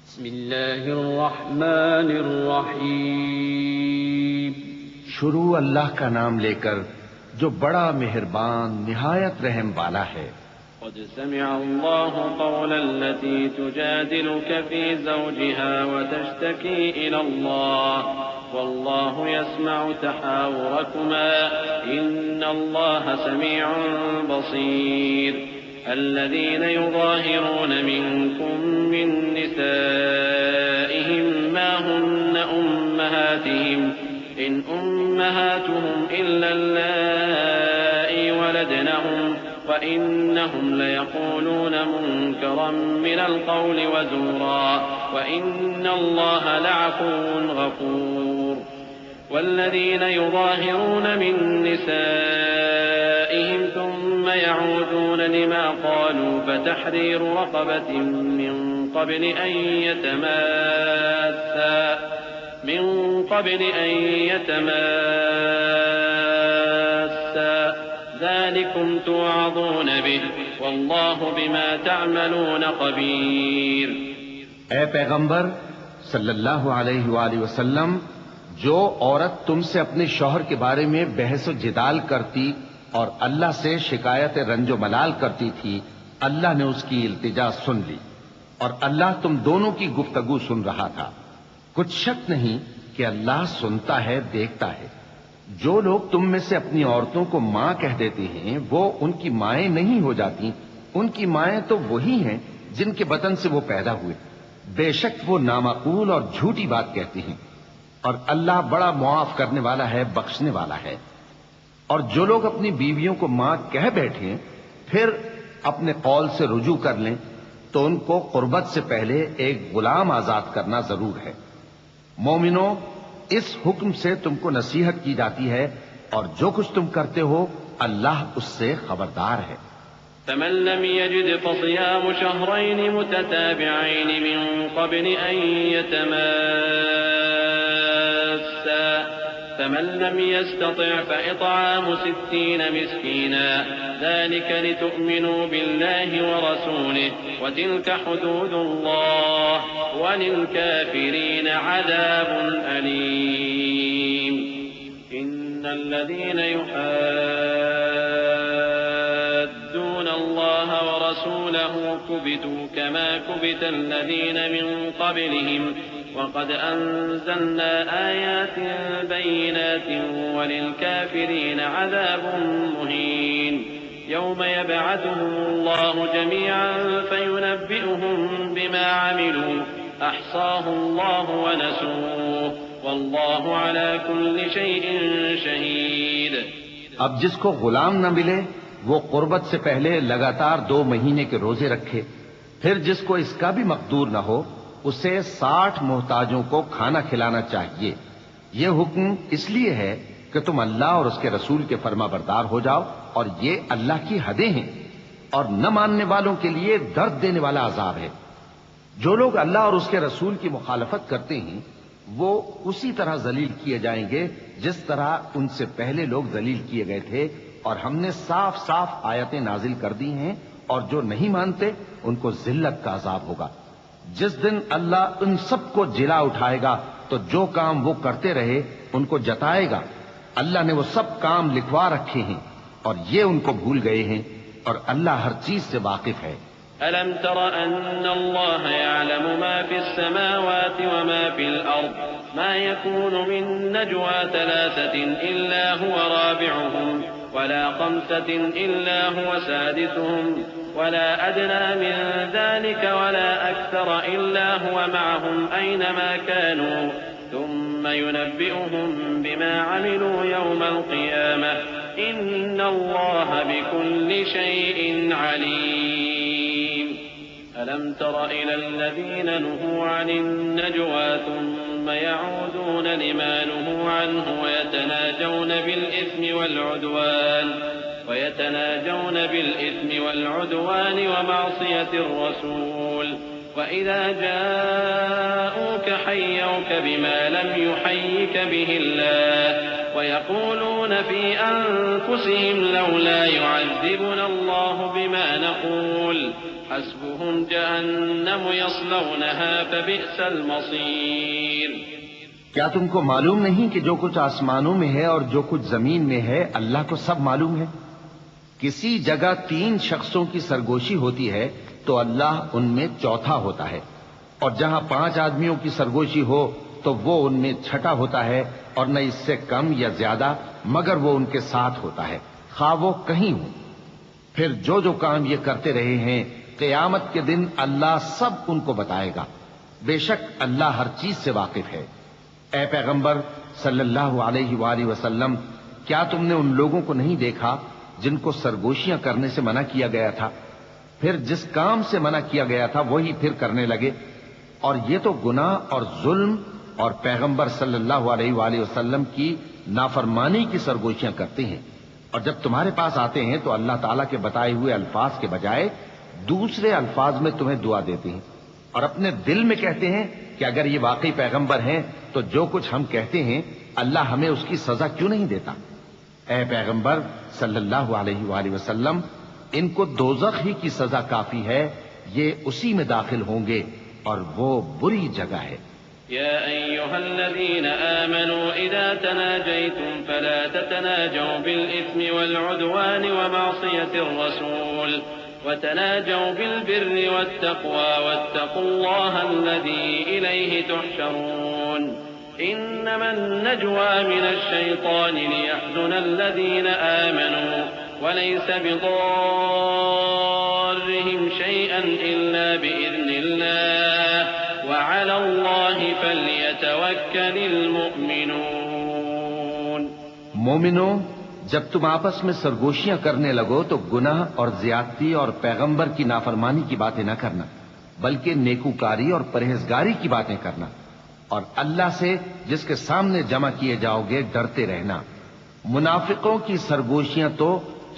بسم اللہ الرحمن الرحیم۔ شروع اللہ کا نام لے کر جو بڑا مہربان نہایت رحم والا ہے۔ قد سمع اللہ قول التي تجادلك في زوجها وتشتكي إلى الله والله يسمع تحاوركما إن الله سميع بصير۔ الذين يظاهرون منكم من نسائهم ما هن أمهاتهم إن أمهاتهم إلا اللائي ولدنهم وإنهم ليقولون منكرا من القول وزورا وإن الله لعفو غفور۔ والذين يظاهرون من نسائهم ثم يعودون لما قالوا فتحرير رقبة من قبل أن يتماسا ذلكم توعظون به والله بما تعملون خبير۔ اے پیغمبر صلی اللہ علیہ وآلہ وسلم، جو عورت تم سے اپنے شوہر کے بارے میں بحث و جدال کرتی اور اللہ سے شکایت رنج و ملال کرتی تھی، اللہ نے اس کی التجا سن لی اور اللہ تم دونوں کی گفتگو سن رہا تھا۔ کچھ شک نہیں کہ اللہ سنتا ہے، دیکھتا ہے۔ جو لوگ تم میں سے اپنی عورتوں کو ماں کہہ دیتے ہیں وہ ان کی مائیں نہیں ہو جاتی، ان کی مائیں تو وہی ہیں جن کے بطن سے وہ پیدا ہوئے۔ بے شک وہ نامعقول اور جھوٹی بات کہتی ہیں، اور اللہ بڑا معاف کرنے والا ہے، بخشنے والا ہے۔ اور جو لوگ اپنی بیویوں کو ماں کہہ بیٹھیں پھر اپنے قول سے رجوع کر لیں تو ان کو قربت سے پہلے ایک غلام آزاد کرنا ضرور ہے۔ مومنوں، اس حکم سے تم کو نصیحت کی جاتی ہے اور جو کچھ تم کرتے ہو اللہ اس سے خبردار ہے۔ فمن لم يجد فصيام شهرين متتابعين من قبل أن يتماسا فمن لم يستطع فإطعام 60 مسكينا ذلك لتؤمنوا بالله ورسوله وتلك حدود الله وللكافرين عذاب أليم۔ إن الذين يحادون الله ورسوله كبتوا كما كبت الذين من قبلهم وقد أنزلنا آيات بينات وللكافرين عذاب مهين۔ يوم يبعثهم الله جميعا فينبئهم بما عملوا أحصاه الله ونسوه والله على كل شيء شهيد۔ اب جس کو غلام نہ ملے وہ قربت سے پہلے لگاتار 2 مہینے کے روزے رکھے، پھر جس کو اس کا بھی مقدور نہ ہو اسے 60 محتاجوں کو کھانا کھلانا چاہیے۔ یہ حکم اس لیے ہے کہ تم اللہ اور اس کے رسول کے فرما بردار ہو جاؤ، اور یہ اللہ کی حدیں ہیں، اور نہ ماننے والوں کے لیے درد دینے والا عذاب ہے۔ جو لوگ اللہ اور اس کے رسول کی مخالفت کرتے ہیں وہ اسی طرح ذلیل کیے جائیں گے جس طرح ان سے پہلے لوگ ذلیل کیے گئے تھے، اور ہم نے صاف صاف آیتیں نازل کر دی ہیں، اور جو نہیں مانتے ان کو ذلت کا عذاب ہوگا۔ جس دن اللہ ان سب کو جلا اٹھائے گا تو جو کام وہ کرتے رہے ان کو جتائے گا۔ اللہ نے وہ سب کام لکھوا رکھے ہیں اور یہ ان کو بھول گئے ہیں، اور اللہ ہر چیز سے واقف ہے۔ ألم تر أن الله يعلم ما في السماوات وما في الأرض ما يكون من نجوى 3 إلا هو رابعهم ولا 5 إلا هو سادسهم ولا أدنى من ذلك ولا أكثر إلا هو معهم أينما كانوا ثم ينبئهم بما عملوا يوم القيامة إن الله بكل شيء عليم۔ ألم تر إلى الذين نهوا عن النجوى ثم يعودون لما نهوا عنه ويتناجون بالإثم والعدوان ومعصية الرسول وإذا جاءوك حيوك بما لم يحيك به الله ويقولون في أنفسهم لولا يعذبنا الله بما نقول حسبهم جهنم يصلونها فبئس المصير. کیا تم کو معلوم نہیں کہ جو کچھ آسمانوں میں ہے اور جو کچھ زمین میں ہے اللہ کو سب معلوم ہے؟ کسی جگہ 3 شخصوں کی سرگوشی ہوتی ہے تو اللہ ان میں چوتھا ہوتا ہے، اور جہاں 5 آدمیوں کی سرگوشی ہو تو وہ ان میں چھٹا ہوتا ہے، اور نہ اس سے کم یا زیادہ مگر وہ ان کے ساتھ ہوتا ہے، خواہ وہ کہیں ہو. پھر جو کام یہ کرتے رہے ہیں قیامت کے دن اللہ سب ان کو بتائے گا. بے شک اللہ ہر چیز سے واقف ہے. اے پیغمبر صلی اللہ علیہ وآلہ وسلم، کیا تم نے ان لوگوں کو نہیں دیکھا جن کو سرگوشیاں کرنے سے منع کیا گیا تھا، پھر جس کام سے منع کیا گیا تھا وہی پھر کرنے لگے؟ اور یہ تو گناہ اور ظلم اور پیغمبر صلی اللہ علیہ وآلہ وسلم کی نافرمانی کی سرگوشیاں کرتے ہیں. اور جب تمہارے پاس آتے ہیں تو اللہ تعالیٰ کے بتائے ہوئے الفاظ کے بجائے دوسرے الفاظ میں تمہیں دعا دیتے ہیں، اور اپنے دل میں کہتے ہیں کہ اگر یہ واقعی پیغمبر ہیں تو جو کچھ ہم کہتے ہیں اللہ ہمیں اس کی سزا کیوں نہیں دیتا؟ اے پیغمبر صلی اللہ علیہ وآلہ وسلم، ان کو دوزخ ہی کی سزا کافی ہے، یہ اسی میں داخل ہوں گے اور وہ بری جگہ ہے. يا أيها الذين آمنوا إذا تناجيتم فلا تتناجوا بالإثم والعدوان ومعصية الرسول وتناجوا بالبر والتقوى واتقوا الله الذي إليه تحشرون. إنما النجوى من الشيطان ليحزن الذين آمنوا وليس بضارهم شيئا إلا بإذن الله وعلى الله فليتوكل المؤمنون. مومنو، جب تم آپس میں سرگوشیاں کرنے لگو تو گناہ اور زیادتی اور پیغمبر کی نافرمانی کی باتیں نہ کرنا، بلکہ نیکوکاری اور پرہیزگاری کی باتیں کرنا، اور اللہ سے جس کے سامنے جمع کیے جاؤ گے ڈرتے رہنا. منافقوں کی سرگوشیاں تو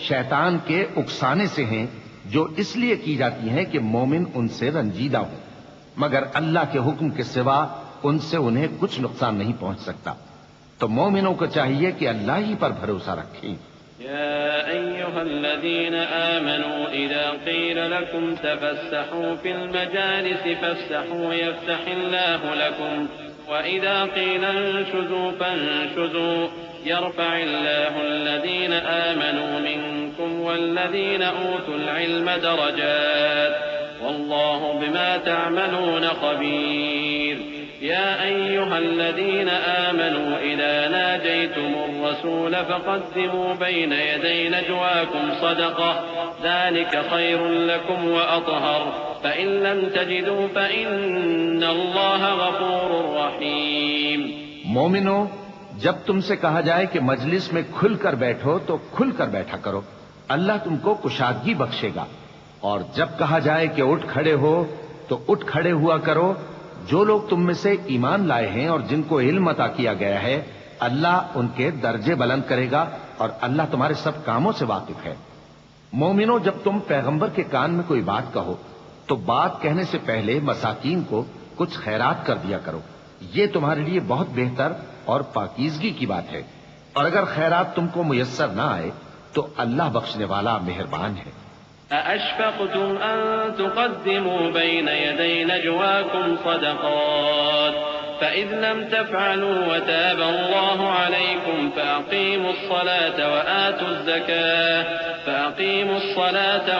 شیطان کے اکسانے سے ہیں، جو اس لیے کی جاتی ہیں کہ مومن ان سے رنجیدہ ہوں، مگر اللہ کے حکم کے سوا ان سے انہیں کچھ نقصان نہیں پہنچ سکتا. تو مومنوں کو چاہیے کہ اللہ ہی پر بھروسہ رکھیں. يا أيها الذين آمنوا إذا قيل لكم تفسحوا في المجالس فافسحوا يفسح الله لكم وإذا قيل انشزوا فانشزوا يرفع الله الذين آمنوا منكم والذين أوتوا العلم درجات والله بما تعملون خبير. يا أيها الذين آمنوا إذا ناجيتم الرسول فقدموا بين يدي نجواكم صدقة ذلك خير لكم وأطهر فإن لم تجدوا فإن الله غفور رحيم. مومنو، جب تم سے کہا جائے کہ مجلس میں کھل کر بیٹھو تو کھل کر بیٹھا کرو، اللہ تم کو کشادگی بخشے گا. اور جب کہا جائے کہ اٹھ کھڑے ہو تو اٹھ کھڑے ہوا کرو. جو لوگ تم میں سے ایمان لائے ہیں اور جن کو علم عطا کیا گیا ہے اللہ ان کے درجے بلند کرے گا، اور اللہ تمہارے سب کاموں سے واقف ہے. مومنو، جب تم پیغمبر کے کان میں کوئی بات کہو تو بات کہنے سے پہلے مساکین کو کچھ خیرات کر دیا کرو، یہ تمہارے لیے بہت بہتر اور پاکیزگی کی بات ہے. اور اگر خیرات تم کو میسر نہ آئے تو اللہ بخشنے والا مہربان ہے. أأشفقتم أن تقدموا بين يدي نجواكم صدقات فإذ لم تفعلوا وتاب الله عليكم فأقيموا الصلاة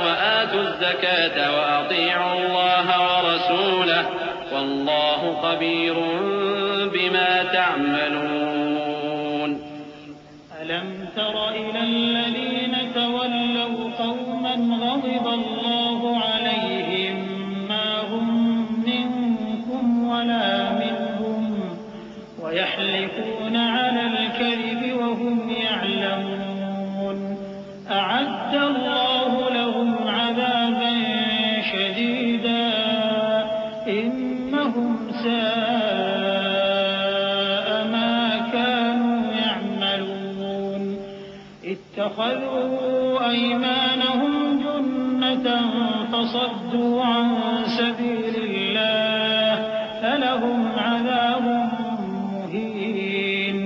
وآتوا الزكاة وأطيعوا الله ورسوله والله خبير بما تعملون. ألم تر إلى الذين تولوا قوما غضب الله عليهم ما هم منكم ولا منهم ويحلفون على الكذب وهم يعلمون أعد الله لهم عذابا شديدا إنهم ساء ما كانوا يعملون اتخذوا أيمانهم جنة فصدوا عن سبيل الله فلهم عذاب مهين.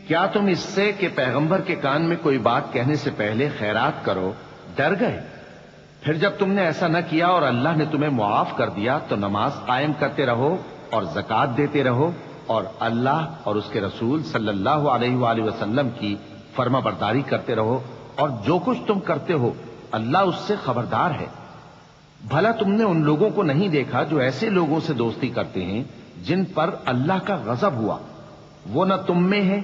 کیا تم اس سے کہ پیغمبر کے کان میں کوئی بات کہنے سے پہلے خیرات کرو ڈر گئے؟ پھر جب تم نے ایسا نہ کیا اور اللہ نے تمہیں معاف کر دیا تو نماز قائم کرتے رہو اور زکوٰۃ دیتے رہو اور اللہ اور اس کے رسول صلی اللہ علیہ وآلہ وسلم کی فرما برداری کرتے رہو، اور جو کچھ تم کرتے ہو اللہ اس سے خبردار ہے۔ بھلا تم نے ان لوگوں کو نہیں دیکھا جو ایسے لوگوں سے دوستی کرتے ہیں جن پر اللہ کا غضب ہوا؟ وہ نہ تم میں ہے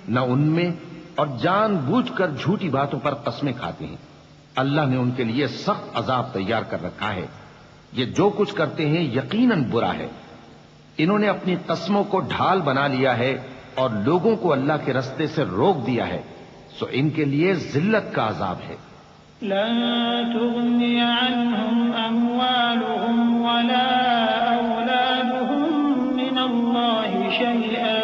نہ ان میں، اور جان بوجھ کر جھوٹی باتوں پر قسمیں کھاتے ہیں۔ اللہ نے ان کے لیے سخت عذاب تیار کر رکھا ہے۔ یہ جو کچھ کرتے ہیں یقیناً برا ہے۔ انہوں نے اپنی قسموں کو ڈھال بنا لیا ہے اور لوگوں کو اللہ کے رستے سے روک دیا ہے، سو ان کے لیے ذلت کا عذاب ہے۔ لن تغني عنهم أموالهم ولا أولادهم من الله شيئا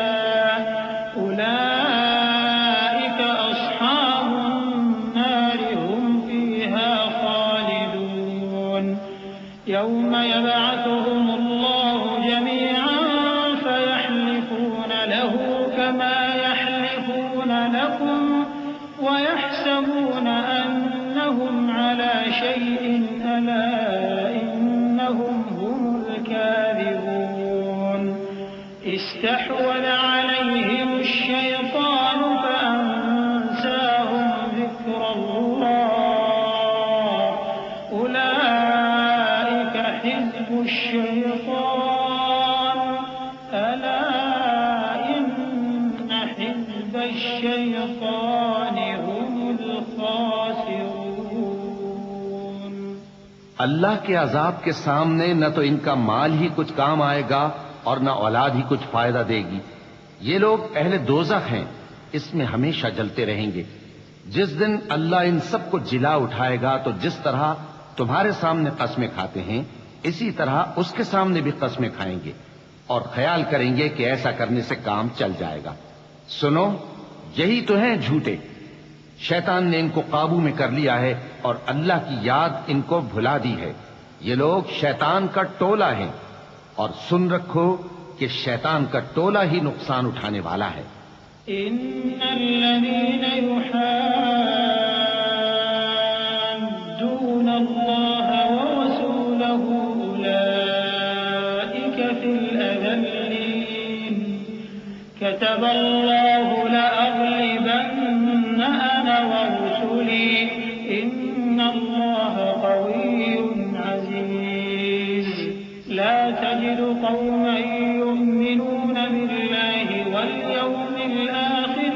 أولئك أصحاب النار هم فيها خالدون يوم يبعثهم الله جميعا فيحلفون له كما يحلفون لكم ويحسبون أنهم على شيء ألا إنهم هم الكاذبون استحوذ عليهم الشيطان فأنساهم ذكر الله أولئك حزب الشيطان ألا إن حزب الشيطان هم الخاسرون۔ اللہ کے عذاب کے سامنے نہ تو ان کا مال ہی کچھ کام آئے گا اور نہ اولاد ہی کچھ فائدہ دے گی۔ یہ لوگ اہل دوزخ ہیں، اس میں ہمیشہ جلتے رہیں گے۔ جس دن اللہ ان سب کو جلا اٹھائے گا تو جس طرح تمہارے سامنے قسمیں کھاتے ہیں اسی طرح اس کے سامنے بھی قسمیں کھائیں گے اور خیال کریں گے کہ ایسا کرنے سے کام چل جائے گا۔ سنو، یہی تو ہیں جھوٹے۔ شیطان نے ان کو قابو میں کر لیا ہے اور اللہ کی یاد ان کو بھلا دی ہے۔ یہ لوگ شیطان کا ٹولہ ہیں، اور سن رکھو کہ شیطان کا ٹولہ ہی نقصان اٹھانے والا ہے۔ إن الذين يحادون الله ورسوله أولئك في الأذلين كتب الله لأغلبن أنا ورسلي إن الله قوي عزيز لا تجد قوما يؤمنون بالله واليوم الآخر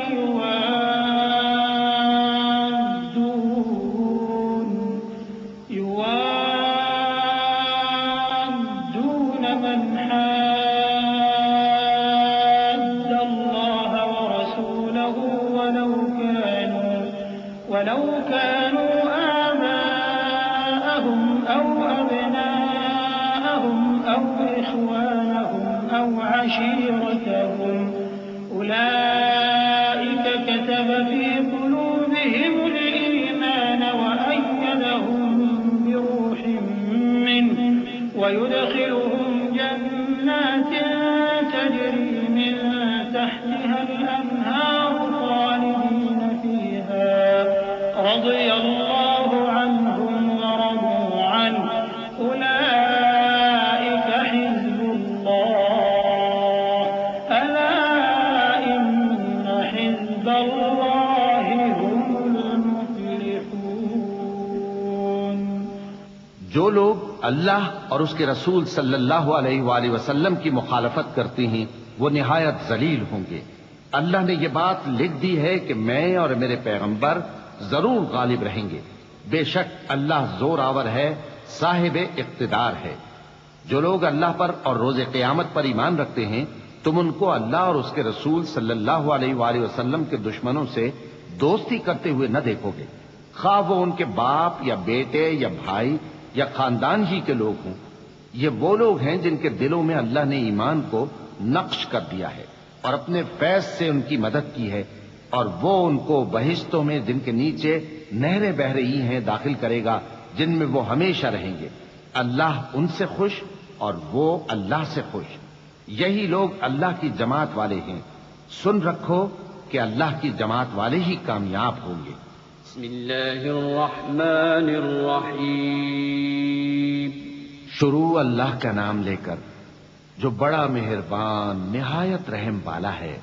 يوادون من حاد الله ورسوله ولو كانوا آباءهم أو أبناءهم أو إخوانهم أو عشيرتهم أولئك كتب في قلوبهم الإيمان وأيدهم بروح منه ويدخلهم جنات تجري من تحتها الأنهار خالدين فيها رضي الله عنهم ورضوا عنه أولئك حزب الله ألا إن حزب الله هم المفلحون۔ جو لوگ اللہ اور اس کے رسول صلی اللہ علیہ وآلہ وسلم کی مخالفت کرتے ہیں وہ نہایت ذلیل ہوں گے۔ اللہ نے یہ بات لکھ دی ہے کہ میں اور میرے پیغمبر ضرور غالب رہیں گے۔ بے شک اللہ زور آور ہے، صاحب اقتدار ہے۔ جو لوگ اللہ پر اور روز قیامت پر ایمان رکھتے ہیں تم ان کو اللہ اور اس کے رسول صلی اللہ علیہ وآلہ وسلم کے دشمنوں سے دوستی کرتے ہوئے نہ دیکھو گے، خواہ وہ ان کے باپ یا بیٹے یا بھائی یا خاندان ہی کے لوگ ہوں۔ یہ وہ لوگ ہیں جن کے دلوں میں اللہ نے ایمان کو نقش کر دیا ہے اور اپنے فیض سے ان کی مدد کی ہے، اور وہ ان کو بہشتوں میں جن کے نیچے نہریں بہ رہی ہیں داخل کرے گا، جن میں وہ ہمیشہ رہیں گے۔ اللہ ان سے خوش اور وہ اللہ سے خوش۔ یہی لوگ اللہ کی جماعت والے ہیں۔ سن رکھو کہ اللہ کی جماعت والے ہی کامیاب ہوں گے۔ بسم اللہ الرحمن الرحیم شروع اللہ کا نام لے کر جو بڑا مہربان نہایت رحم والا ہے.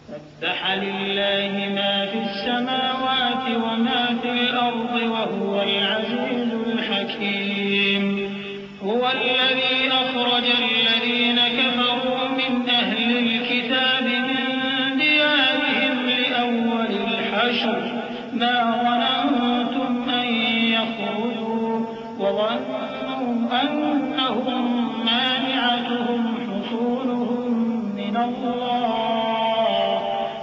سبح لله ما في السماوات وما في الأرض وهو العزيز الحكيم. هو الذي أخرج الذين كفروا من أهل الكتاب من ديارهم لأول الحشر ما ظننتم أن يخرجوا وظنوا أنهم مانعتهم حصولهم من الله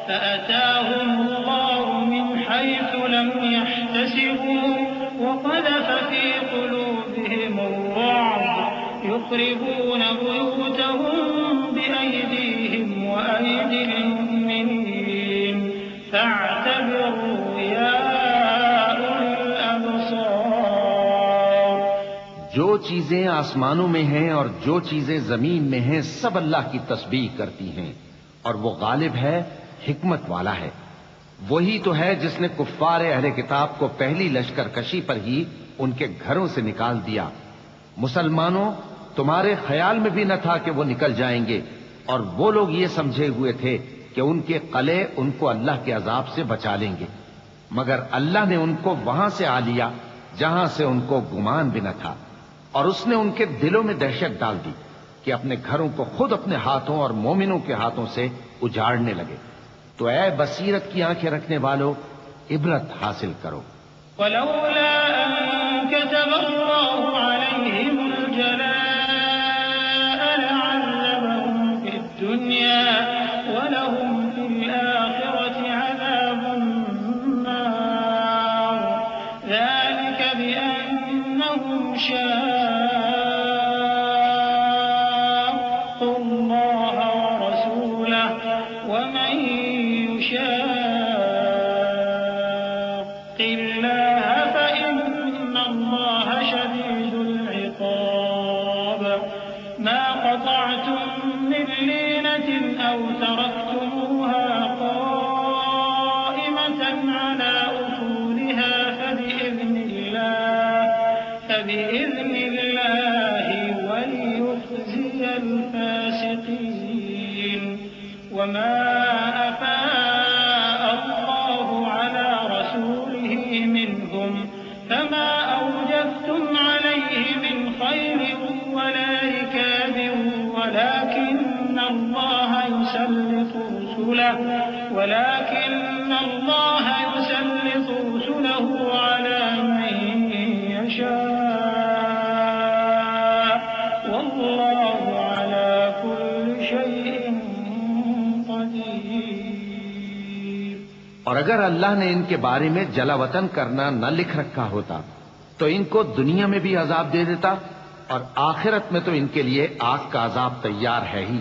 فأتاهم الله من حيث لم يحتسبوا وقذف في قلوبهم الرعب يخربون بيوتهم بأيديهم وأيدي المؤمنين فاعتبروا يا أولي الأبصار. جو چیزیں آسمانوں میں ہیں اور جو چیزیں زمین میں ہیں سب اللہ کی تسبیح کرتی ہیں اور وہ غالب ہے حکمت والا ہے. وہی تو ہے جس نے کفار اہل کتاب کو پہلی لشکر کشی پر ہی ان کے گھروں سے نکال دیا. مسلمانوں تمہارے خیال میں بھی نہ تھا کہ وہ نکل جائیں گے اور وہ لوگ یہ سمجھے ہوئے تھے کہ ان کے قلعے ان کو اللہ کے عذاب سے بچا لیں گے، مگر اللہ نے ان کو وہاں سے آ لیا جہاں سے ان کو گمان بھی نہ تھا، اور اس نے ان کے دلوں میں دہشت ڈال دی کہ اپنے گھروں کو خود اپنے ہاتھوں اور مومنوں کے ہاتھوں سے اجاڑنے لگے. تو اے بصیرت کی آنکھیں رکھنے والو عبرت حاصل کرو. ولولا أن كتب الله عليهم الجلاء لعذبهم في الدنيا ولهم في الآخرة عذاب النار ذلك بأنهم شاقوا الله ورسوله ومن يشاق الله فإن الله شديد العقاب. ما قطعتم من لينة أو تركتموها قائمة على أصولها فبإذن الله وليخزي الفاسقين. وما أفاء الله على رسوله منهم فما أوجفتم عليه من خير ولا ركاب ولكن الله يسلط رسله على من يشاء والله على كل شيء قدير. اور اگر اللہ نے ان کے بارے میں جلا وطن کرنا نہ لکھ رکھا ہوتا تو ان کو دنیا میں بھی عذاب دے دیتا اور آخرت میں تو ان کے لیے آگ کا عذاب تیار ہے ہی.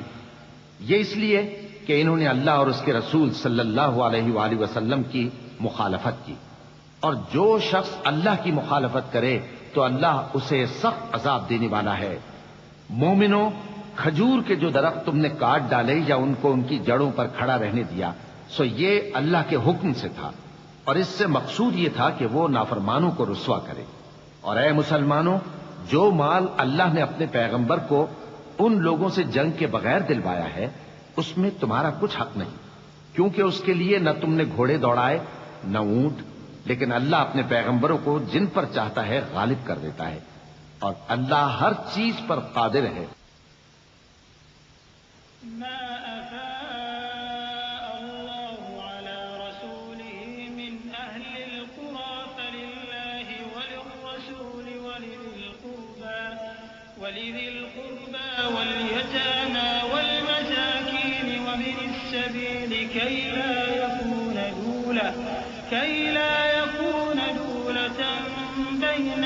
یہ اس لیے کہ انہوں نے اللہ اور اس کے رسول صلی اللہ علیہ وآلہ وسلم کی مخالفت کی، اور جو شخص اللہ کی مخالفت کرے تو اللہ اسے سخت عذاب دینے والا ہے. مومنوں، کھجور کے جو درخت تم نے کاٹ ڈالے یا ان کو ان کی جڑوں پر کھڑا رہنے دیا سو یہ اللہ کے حکم سے تھا، اور اس سے مقصود یہ تھا کہ وہ نافرمانوں کو رسوا کرے. اور اے مسلمانوں، جو مال اللہ نے اپنے پیغمبر کو ان لوگوں سے جنگ کے بغیر دلوایا ہے اس میں تمہارا کچھ حق نہیں، کیونکہ اس کے لیے نہ تم نے گھوڑے دوڑائے نہ اونٹ، لیکن اللہ اپنے پیغمبروں کو جن پر چاہتا ہے غالب کر دیتا ہے، اور اللہ ہر چیز پر قادر ہے. ما أفاء الله على رسوله من أهل القرى فلله وللرسول ولذي القربى واليتامى والمساكين ومن السبيل كي لا يكون دولة بين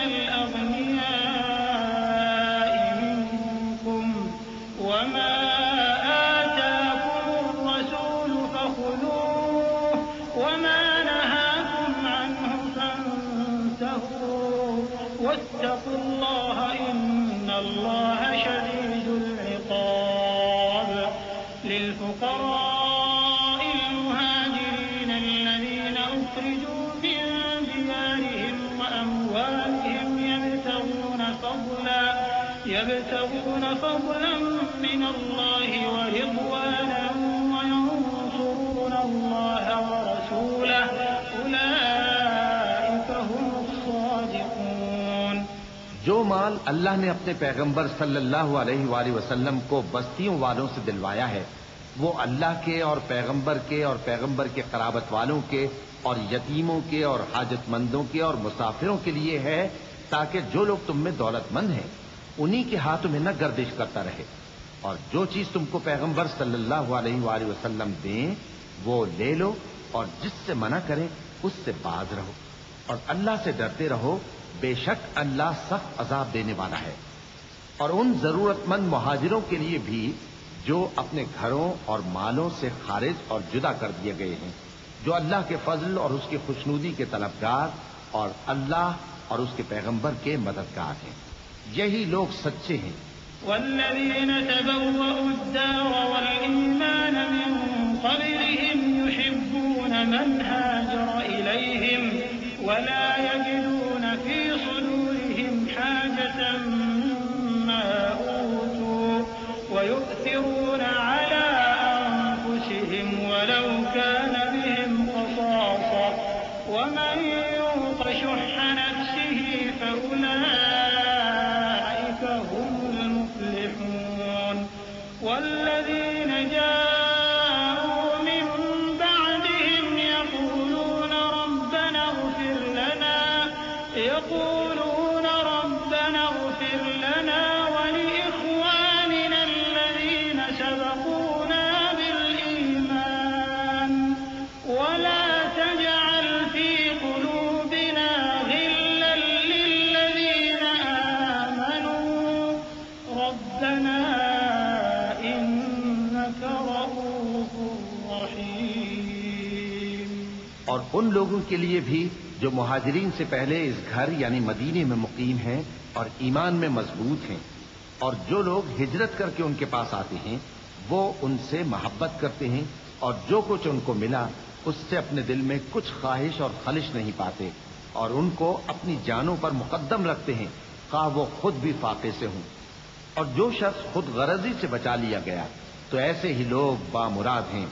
الأغنياء منكم وما آتاكم الرسول فخذوه وما نهاكم عنه فانتهوا واتقوا الله إن الله شديد العقاب. للفقراء المهاجرين الذين أخرجوا من يبتغون فضلا من الله ورضوانا وينصرون الله ورسوله أولئك هم الصادقون. جو مال اللہ نے اپنے پیغمبر صلی اللہ علیہ وآلہ وسلم کو بستیوں والوں سے دلوایا ہے وہ اللہ کے اور پیغمبر کے قرابت والوں کے اور یتیموں کے اور حاجت مندوں کے اور مسافروں کے لیے ہے تاکہ جو لوگ تم میں دولت مند ہیں انہی کے ہاتھوں میں نہ گردش کرتا رہے، اور جو چیز تم کو پیغمبر صلی اللہ علیہ وآلہ وسلم دیں وہ لے لو، اور جس سے منع کریں اس سے باز رہو، اور اللہ سے ڈرتے رہو، بے شک اللہ سخت عذاب دینے والا ہے۔ اور ان ضرورت مند مہاجروں کے لیے بھی جو اپنے گھروں اور مالوں سے خارج اور جدا کر دیے گئے ہیں، جو اللہ کے فضل اور اس کی خوشنودی کے طلبگار اور اللہ اور اس کے پیغمبر کے مددگار ہیں، یہی لوگ سچے ہیں۔ والذين تبوأوا الدار والإيمان من قبلهم يحبون من هاجر إليهم ولا يجدون في صدورهم حاجة مما أوتوا ويؤثرون على أنفسهم ولو كان بهم خصاصة ومن يوق شح نفسه فأولئك هم المفلحون. والذين جاءوا من بعدهم يقولون ربنا اغفر لنا ولإخواننا الذين سبقونا بالإيمان ولا تجعل في قلوبنا غلا للذين آمنوا ربنا إنك رؤوف رحيم. اور ان لوگوں کے لیے بھی جو مہاجرین سے پہلے اس گھر یعنی مدینے میں مقیم ہیں اور ایمان میں مضبوط ہیں، اور جو لوگ ہجرت کر کے ان کے پاس آتے ہیں وہ ان سے محبت کرتے ہیں، اور جو کچھ ان کو ملا اس سے اپنے دل میں کچھ خواہش اور خلش نہیں پاتے، اور ان کو اپنی جانوں پر مقدم رکھتے ہیں خواہ وہ خود بھی فاقے سے ہوں۔ اور جو شخص خود غرضی سے بچا لیا گیا تو ایسے ہی لوگ بامراد ہیں۔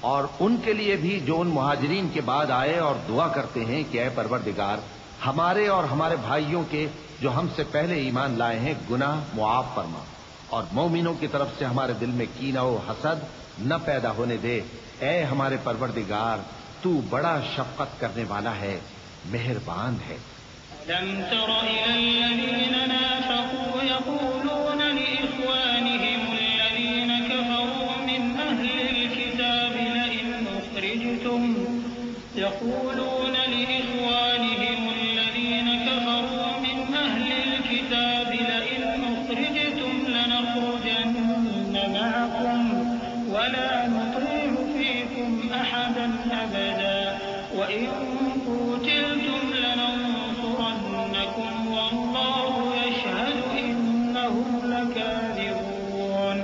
اور ان کے لیے بھی جو ان مہاجرین کے بعد آئے اور دعا کرتے ہیں کہ اے پروردگار ہمارے اور ہمارے بھائیوں کے جو ہم سے پہلے ایمان لائے ہیں گناہ معاف فرما، اور مومنوں کی طرف سے ہمارے دل میں کینہ و حسد نہ پیدا ہونے دے، اے ہمارے پروردگار تو بڑا شفقت کرنے والا ہے، مہربان ہے۔ ألم تر إلى الذين نافقوا يقولون لإخوانهم الذين كفروا من أهل الكتاب لئن أخرجتم لنخرجن معكم ولا نطيع فيكم أحدا أبدا وإن قتلتم لننصرنكم والله يشهد إنهم لكاذبون.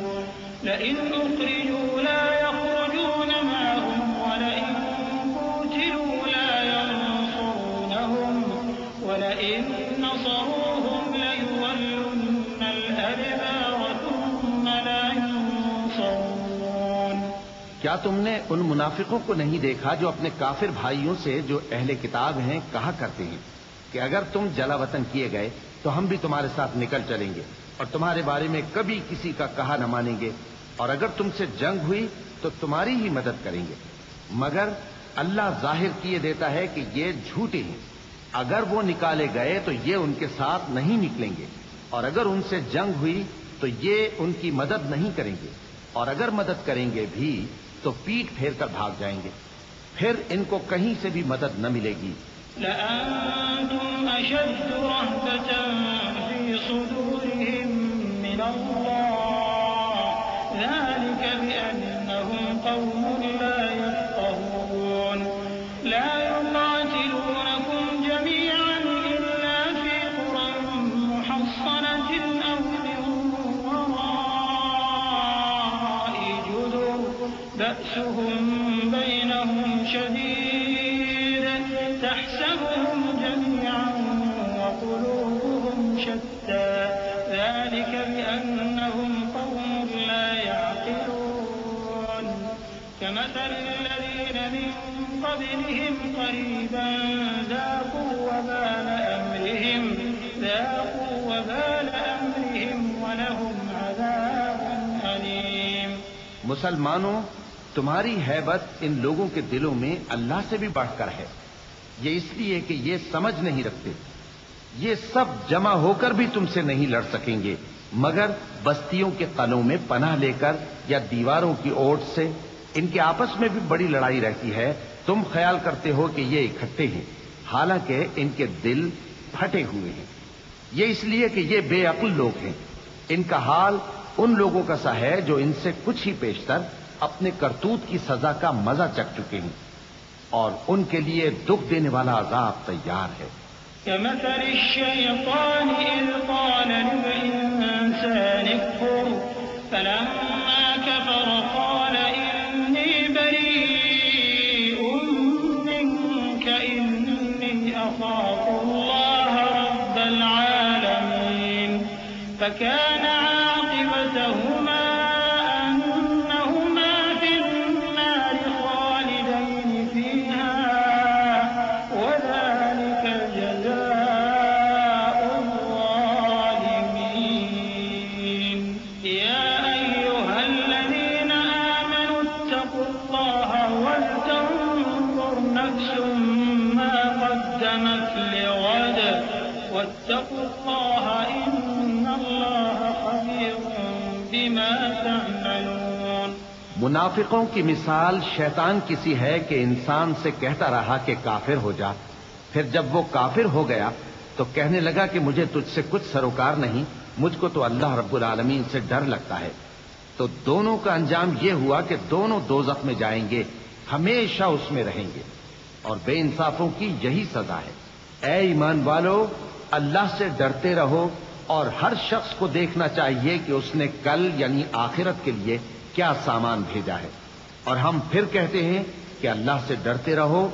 لئن أخرجوا لا يخرجون معهم ولئن قتلوا لا ينصرونهم ولئن نصروهم ليولن الأدبار ثم لا ينصرون. کیا تم نے ان منافقوں کو نہیں دیکھا جو اپنے کافر بھائیوں سے جو اہل کتاب ہیں کہا کرتے ہیں کہ اگر تم جلا وطن کیے گئے تو ہم بھی تمہارے ساتھ نکل چلیں گے اور تمہارے بارے میں کبھی کسی کا کہا نہ مانیں گے، اور اگر تم سے جنگ ہوئی تو تمہاری ہی مدد کریں گے، مگر اللہ ظاہر کیے دیتا ہے کہ یہ جھوٹے ہیں۔ اگر وہ نکالے گئے تو یہ ان کے ساتھ نہیں نکلیں گے، اور اگر ان سے جنگ ہوئی تو یہ ان کی مدد نہیں کریں گے، اور اگر مدد کریں گے بھی تو پیٹ پھیر کر بھاگ جائیں گے، پھر ان کو کہیں سے بھی مدد نہ ملے گی۔ لأنتم أشد رهبة في صدورهم من الله ذلك بأنهم قوم لا يفقهون. لا يقاتلونكم جميعا إلا في قرى محصنة أو من وراء جدر بأسهم بينهم شديد تحسبهم جميعا وقلوبهم شتى ذلك بأنهم قوم لا يعقلون كمثل الذين من قبلهم قريبا ذاقوا وبال أمرهم ولهم عذاب أليم. مسلمانوں، تمہاری ہیبت ان لوگوں کے دلوں میں اللہ سے بھی بڑھ کر ہے. یہ اس لیے کہ یہ سمجھ نہیں رکھتے. یہ سب جمع ہو کر بھی تم سے نہیں لڑ سکیں گے مگر بستیوں کے قلعوں میں پناہ لے کر یا دیواروں کی اوٹ سے. ان کے آپس میں بھی بڑی لڑائی رہتی ہے. تم خیال کرتے ہو کہ یہ اکٹھے ہیں، حالانکہ ان کے دل پھٹے ہوئے ہیں. یہ اس لیے کہ یہ بے عقل لوگ ہیں. ان کا حال ان لوگوں کا سا ہے جو ان سے کچھ ہی پیشتر اپنے کرتوت کی سزا کا مزہ چکھ چکے ہیں، اور ان کے لیے دکھ دینے والا عذاب تیار ہے. كمثل الشيطان إذ قال للإنسان اكفر فلما كفر قال إني بريء منك إني أخاف الله رب العالمين. فكان عاقبتهما أنهما في النار خالدين فيها وذلك جزاء الظالمين. يا أيها الذين آمنوا اتقوا الله ولتنظر نفس ما قدمت لغد واتقوا الله إن الله خبير بما تعملون. منافقوں کی مثال شیطان کی سی ہے کہ انسان سے کہتا رہا کہ کافر ہو جا. پھر جب وہ کافر ہو گیا تو کہنے لگا کہ مجھے تجھ سے کچھ سروکار نہیں، مجھ کو تو اللہ رب العالمین سے ڈر لگتا ہے. تو دونوں کا انجام یہ ہوا کہ دونوں دوزخ میں جائیں گے، ہمیشہ اس میں رہیں گے، اور بے انصافوں کی یہی سزا ہے. اے ایمان والو، اللہ سے ڈرتے رہو، اور ہر شخص کو دیکھنا چاہیے کہ اس نے کل یعنی آخرت کے لیے کیا سامان بھیجا ہے. اور ہم پھر کہتے ہیں کہ اللہ سے ڈرتے رہو،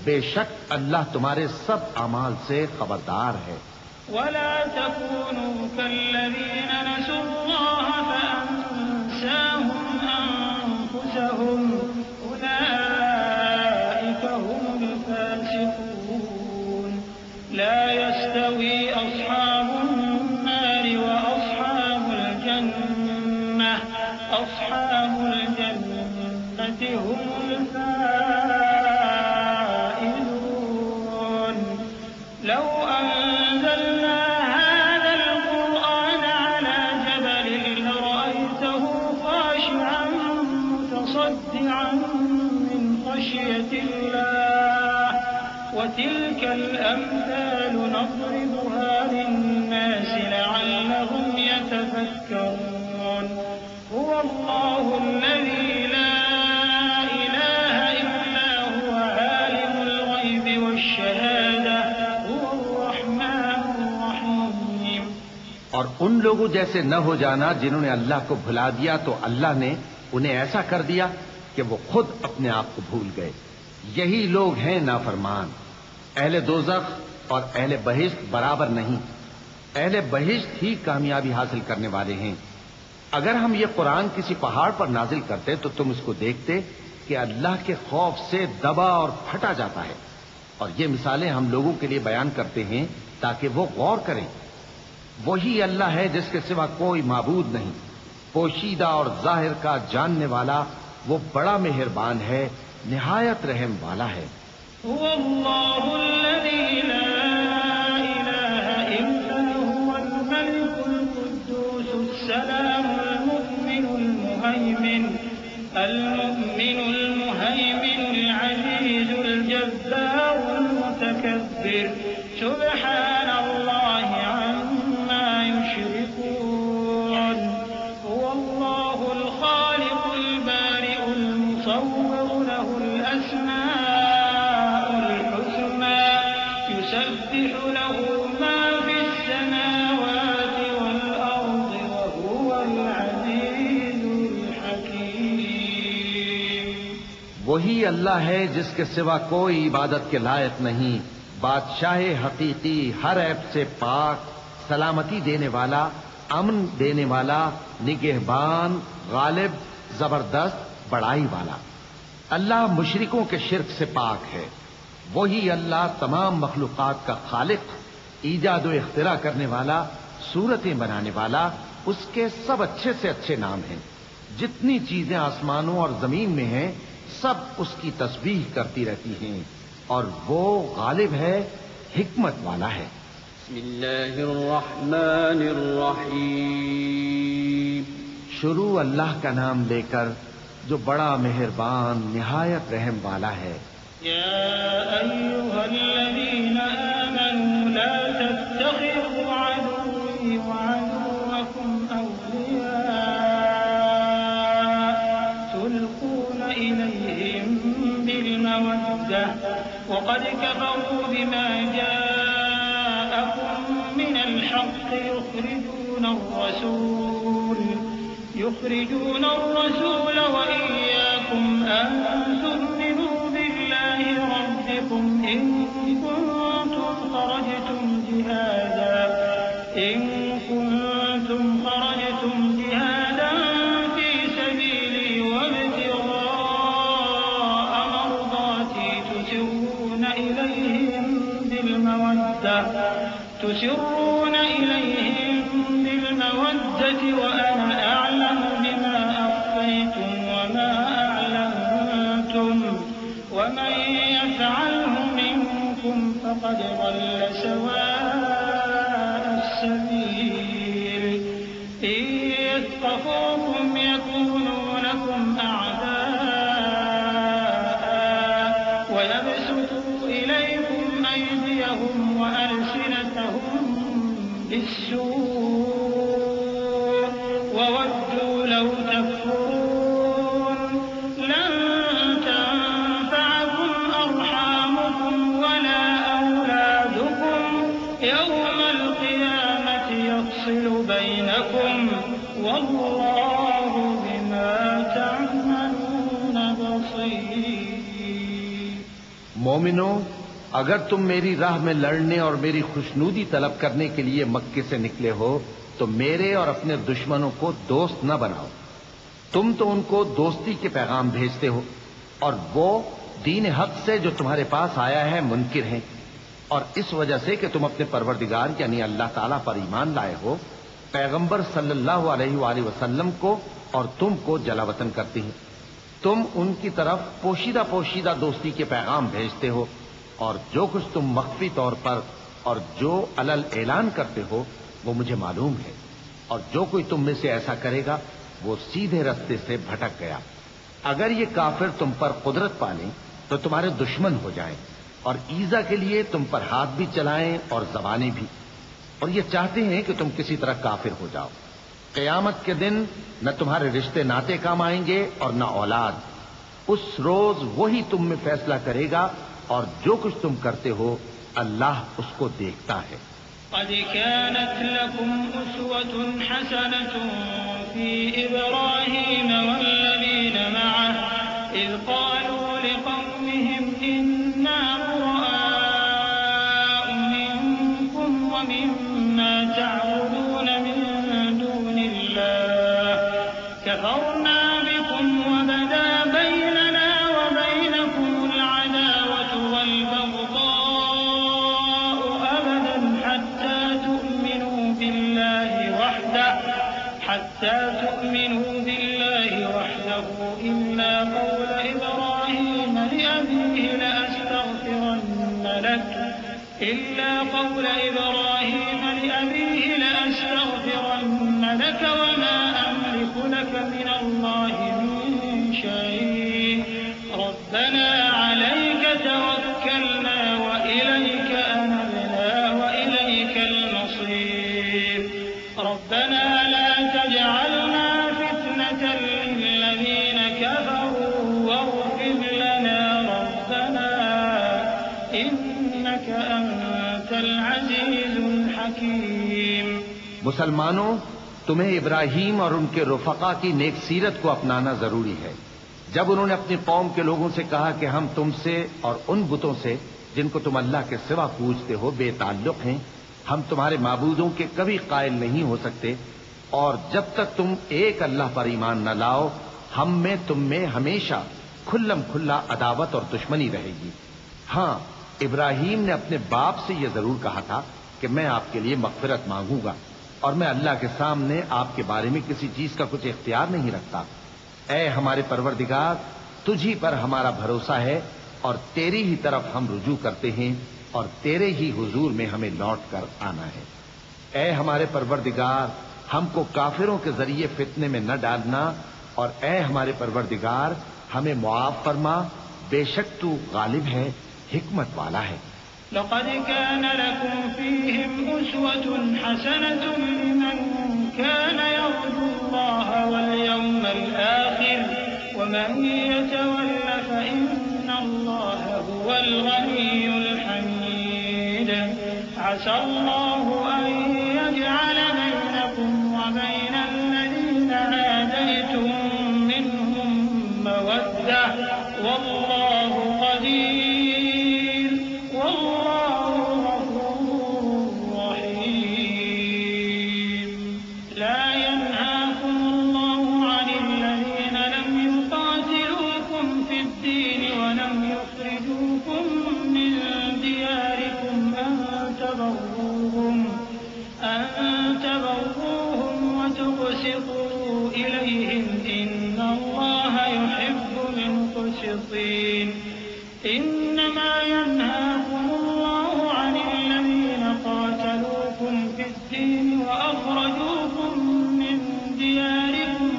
بے شک اللہ تمہارے سب اعمال سے خبردار ہے. ولا تكونوا كالذين نسوا الله فأنساهم أنفسهم أولئك هم الفاسقون. لا يستوي أصحاب النار وأصحاب الجنة هم الفائزون. لو أنزلنا هذا القرآن على جبل لرأيته خاشعا متصدعا من خشية الله. وتلك الأمثال نضربها للناس لعلهم يتفكرون. هو الله الذي لا إله إلا هو عالم الغيب والشهادة هو الرحمن الرحيم. اور ان لوگوں جیسے نہ ہو جانا جنہوں نے اللہ کو بھلا دیا تو اللہ نے انہیں ایسا کر دیا کہ وہ خود اپنے آپ کو بھول گئے. یہی لوگ ہیں نافرمان. اہل دوزخ اور اہل بہشت برابر نہیں. اہل بہشت ہی کامیابی حاصل کرنے والے ہیں. اگر ہم یہ قرآن کسی پہاڑ پر نازل کرتے تو تم اس کو دیکھتے کہ اللہ کے خوف سے دبا اور پھٹا جاتا ہے. اور یہ مثالیں ہم لوگوں کے لیے بیان کرتے ہیں تاکہ وہ غور کریں. وہی اللہ ہے جس کے سوا کوئی معبود نہیں. پوشیدہ اور ظاہر کا جاننے والا، وہ بڑا مہربان ہے، نہایت رحم والا ہے. هو الله الذي لا إله إلا هو الملك القدوس السلام المؤمن المهيمن العزيز الجبار المتكبر. سبحان الله عما يشركون. هو الله الخالق البارئ المصور له الأسماء الحسنى يسبح له ما في السماوات والأرض وهو العزيز الحكيم. وہی اللہ ہے جس کے سوا کوئی عبادت کے لائق نہیں. بادشاہ حقیقی، ہر عیب سے پاک، سلامتی دینے والا، امن دینے والا، نگہبان، غالب، زبردست، بڑائی والا۔ اللہ مشرکوں کے شرک سے پاک ہے۔ وہی اللہ تمام مخلوقات کا خالق، ایجاد و اختراع کرنے والا، صورتیں بنانے والا۔ اس کے سب اچھے سے اچھے نام ہیں۔ جتنی چیزیں آسمانوں اور زمین میں ہیں سب اس کی تسبیح کرتی رہتی ہیں، اور وہ غالب ہے، حکمت والا ہے۔ بسم اللہ الرحمن الرحیم۔ شروع اللہ کا نام لے کر جو بڑا مہربان نہایت رحم والا ہے۔ يا أيها الذين آمنوا لا تتخذوا عدوي وعدوكم أولياء تلقون إليهم بالمودة وقد كفروا بما جاءكم من الحق يخرجون الرسول وإياكم أن تؤمنوا بالله ربكم إن كنتم خرجتم جهادا في سبيلي وابتغاء مرضاتي تسرون إليهم بالمودة وأنا أعلم بما أخفيتم وما أعلنتم ومن يفعله منكم فقد ضل سواء السبيل إن يثقفوكم يكونوا لكم أعداء ويبسطوا إليكم أيديهم وألسنتهم بالسوء وودوا لو تكفرون لن تنفعكم أرحامكم ولا أولادكم يوم القيامة يفصل بينكم والله بما تعملون بصير۔ مومنو، اگر تم میری راہ میں لڑنے اور میری خوشنودی طلب کرنے کے لیے مکے سے نکلے ہو تو میرے اور اپنے دشمنوں کو دوست نہ بناؤ۔ تم تو ان کو دوستی کے پیغام بھیجتے ہو اور وہ دین حق سے جو تمہارے پاس آیا ہے منکر ہیں، اور اس وجہ سے کہ تم اپنے پروردگار یعنی اللہ تعالیٰ پر ایمان لائے ہو، پیغمبر صلی اللہ علیہ وآلہ وسلم کو اور تم کو جلا وطن کرتے ہیں۔ تم ان کی طرف پوشیدہ پوشیدہ دوستی کے پیغام بھیجتے ہو، اور جو کچھ تم مخفی طور پر اور جو علل اعلان کرتے ہو وہ مجھے معلوم ہے، اور جو کوئی تم میں سے ایسا کرے گا وہ سیدھے رستے سے بھٹک گیا۔ اگر یہ کافر تم پر قدرت پالیں تو تمہارے دشمن ہو جائیں، اور ایذا کے لیے تم پر ہاتھ بھی چلائیں اور زبانیں بھی، اور یہ چاہتے ہیں کہ تم کسی طرح کافر ہو جاؤ۔ قیامت کے دن نہ تمہارے رشتے ناتے کام آئیں گے اور نہ اولاد۔ اس روز وہی تم میں فیصلہ کرے گا، اور جو کچھ تم کرتے ہو اللہ اس کو دیکھتا ہے۔ قد كانت لكم أسوة حسنة في إبراهيم والذين معه إذ قالوا لقومهم إنا براء منكم ومما تعبدون من دون الله كفرنا بكم وبدا بيننا وبينكم العداوة والبغضاء أبدا حتى تؤمنوا بالله وحده إلا قول إبراهيم لأبيه لأستغفرن لك وما أملك لك من الله من شيء ربنا عليك توكلنا وإليك أنبنا وإليك المصير ربنا لا تجعلنا فتنة للذين كفروا واغفر لنا ربنا إنك أنت العزيز الحكيم۔ مسلمانوں، تمہیں ابراہیم اور ان کے رفقا کی نیک سیرت کو اپنانا ضروری ہے۔ جب انہوں نے اپنی قوم کے لوگوں سے کہا کہ ہم تم سے اور ان بتوں سے جن کو تم اللہ کے سوا پوجتے ہو بے تعلق ہیں، ہم تمہارے معبودوں کے کبھی قائل نہیں ہو سکتے اور جب تک تم ایک اللہ پر ایمان نہ لاؤ ہم میں تم میں ہمیشہ کھلم کھلا عداوت اور دشمنی رہے گی۔ ہاں، ابراہیم نے اپنے باپ سے یہ ضرور کہا تھا کہ میں آپ کے لیے مغفرت مانگوں گا اور میں اللہ کے سامنے آپ کے بارے میں کسی چیز کا کچھ اختیار نہیں رکھتا۔ اے ہمارے پروردگار، تجھی پر ہمارا بھروسہ ہے اور تیری ہی طرف ہم رجوع کرتے ہیں اور تیرے ہی حضور میں ہمیں لوٹ کر آنا ہے۔ اے ہمارے پروردگار، ہم کو کافروں کے ذریعے فتنے میں نہ ڈالنا، اور اے ہمارے پروردگار ہمیں معاف فرما، بے شک تو غالب ہے، حکمت والا ہے۔ لقد كان لكم فيهم أسوة حسنة لمن كان يرجو الله واليوم الآخر ومن يتول فإن الله هو الغني الحميد عسى الله أن يجعل بينكم وبين الذين عاديتم منهم مودة والله قدير والله غفور رحيم لا ينهاكم الله عن الذين لم يقاتلوكم في الدين ولم يخرجوكم من دياركم أن تبروهم وتقسطوا إليهم إن الله يحب المقسطين إنما ينهاكم الله عن الذين قاتلوكم في الدين وأخرجوكم من دياركم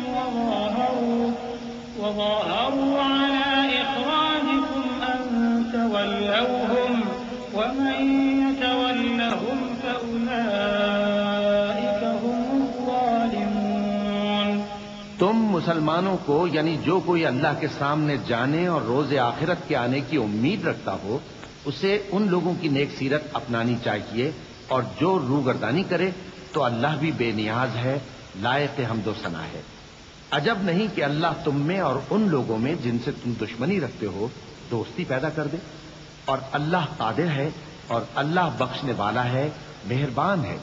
وظاهروا على إخراجكم أن تولوهم ومن يتولهم فأولئك هم الظالمون۔ تم مسلمانوں کو یعنی جو کوئی اللہ کے سامنے جانے اور روز آخرت کے آنے کی امید رکھتا ہو اسے ان لوگوں کی نیک سیرت اپنانی چاہیے، اور جو روگردانی کرے تو اللہ بھی بے نیاز ہے، لائق حمد و ثنا ہے۔ عجب نہیں کہ اللہ تم میں اور ان لوگوں میں جن سے تم دشمنی رکھتے ہو دوستی پیدا کر دے، اور اللہ قادر ہے اور اللہ بخشنے والا ہے، مہربان ہے۔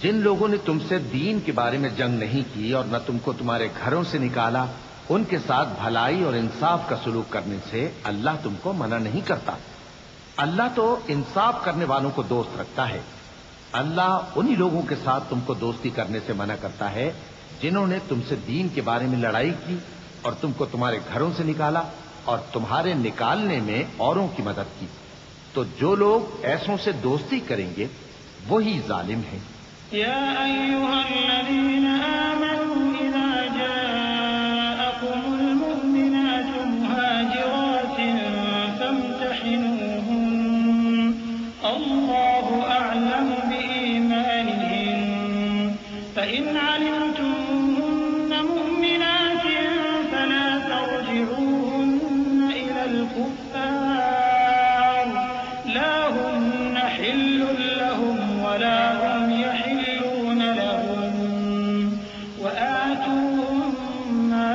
جن لوگوں نے تم سے دین کے بارے میں جنگ نہیں کی اور نہ تم کو تمہارے گھروں سے نکالا، ان کے ساتھ بھلائی اور انصاف کا سلوک کرنے سے اللہ تم کو منع نہیں کرتا۔ اللہ تو انصاف کرنے والوں کو دوست رکھتا ہے۔ اللہ انہی لوگوں کے ساتھ تم کو دوستی کرنے سے منع کرتا ہے جنہوں نے تم سے دین کے بارے میں لڑائی کی اور تم کو تمہارے گھروں سے نکالا اور تمہارے نکالنے میں اوروں کی مدد کی۔ تو جو لوگ ایسوں سے دوستی کریں گے وہی ظالم ہیں۔ يا أيها الذين آمنوا إذا جاءكم المؤمنات مهاجرات فامتحنوهن الله أعلم بإيمانهن فإن علمتموهن مؤمنات فلا ترجعوهن إلى الكفار لا هن حل لهم ولا هم يحلون لهم وآتوهم ما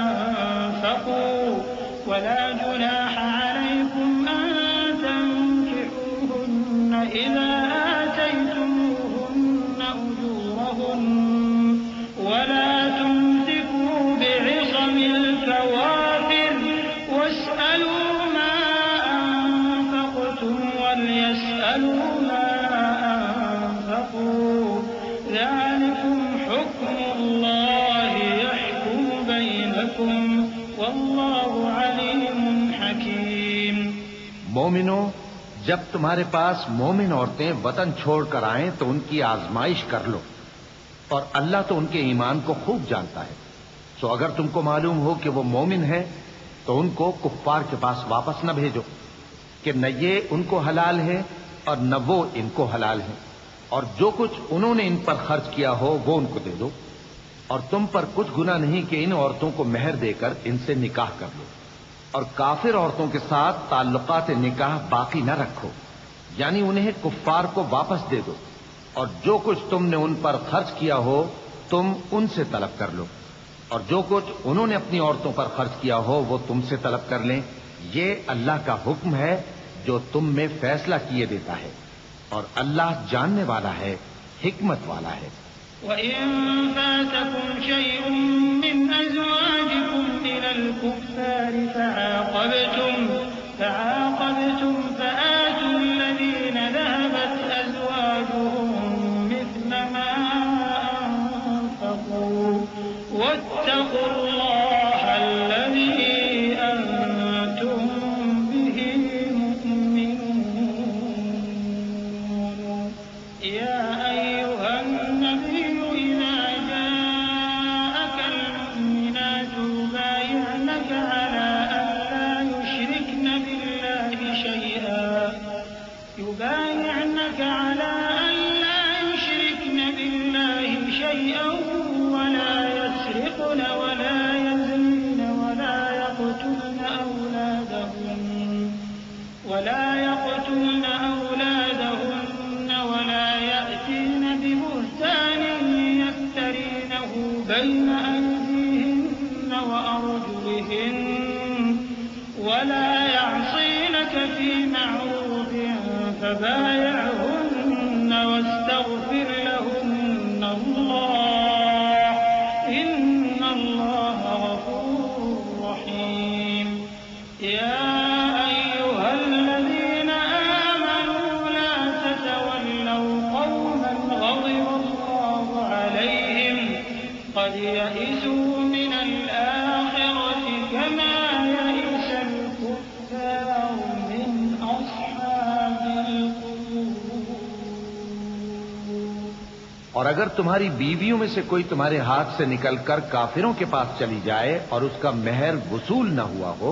أنفقوا ولا جناح عليكم أن تنكحوهن إذا آتيتموهن أجورهن ولا تمسكوا بعصم الكوافر واسألوا ما أنفقتم وليسألوا ما أنفقوا ذلكم حكم الله يحكم بينكم والله عليم حكيم۔ مومنوں، جب تمہارے پاس مومن عورتیں وطن چھوڑ کر آئیں تو ان کی آزمائش کر لو، اور اللہ تو ان کے ایمان کو خوب جانتا ہے۔ سو اگر تم کو معلوم ہو کہ وہ مومن ہے تو ان کو کفار کے پاس واپس نہ بھیجو کہ نہ یہ ان کو حلال ہے اور نہ وہ ان کو حلال ہے، اور جو کچھ انہوں نے ان پر خرچ کیا ہو وہ ان کو دے دو، اور تم پر کچھ گناہ نہیں کہ ان عورتوں کو مہر دے کر ان سے نکاح کر لو، اور کافر عورتوں کے ساتھ تعلقات نکاح باقی نہ رکھو، یعنی انہیں کفار کو واپس دے دو، اور جو کچھ تم نے ان پر خرچ کیا ہو تم ان سے طلب کر لو، اور جو کچھ انہوں نے اپنی عورتوں پر خرچ کیا ہو وہ تم سے طلب کر لیں۔ یہ اللہ کا حکم ہے جو تم میں فیصلہ کیے دیتا ہے، اور اللہ جاننے والا ہے، حکمت والا ہے۔ وإن فاتكم شيء من أزواجكم إلى الكفار فعاقبتم فآتوا الذين ذهبت أزواجهم مثل ما أنفقوا واتقوا الله الذي أنتم به مؤمنون. يا أيها النبي إذا جاءك المؤمنات يبايعنك على أن لا يشركن بالله شيئا ولا يسرقن ولا يزنين ولا يقتلن أولادهن ولا يأتين ببهتان يفترينه بين أيديهن وأرجلهن ولا يعصينك في معروف فبايعهن واستغفر لهن الله إن الله غفور رحيم. يا أيها الذين آمنوا لا تتولوا قوما غضب الله عليهم قد يئسوا من الآخرة كما يئس الكفار من أصحاب القبور. اور اگر تمہاری بیویوں میں سے کوئی تمہارے ہاتھ سے نکل کر کافروں کے پاس چلی جائے اور اس کا مہر وصول نہ ہوا ہو،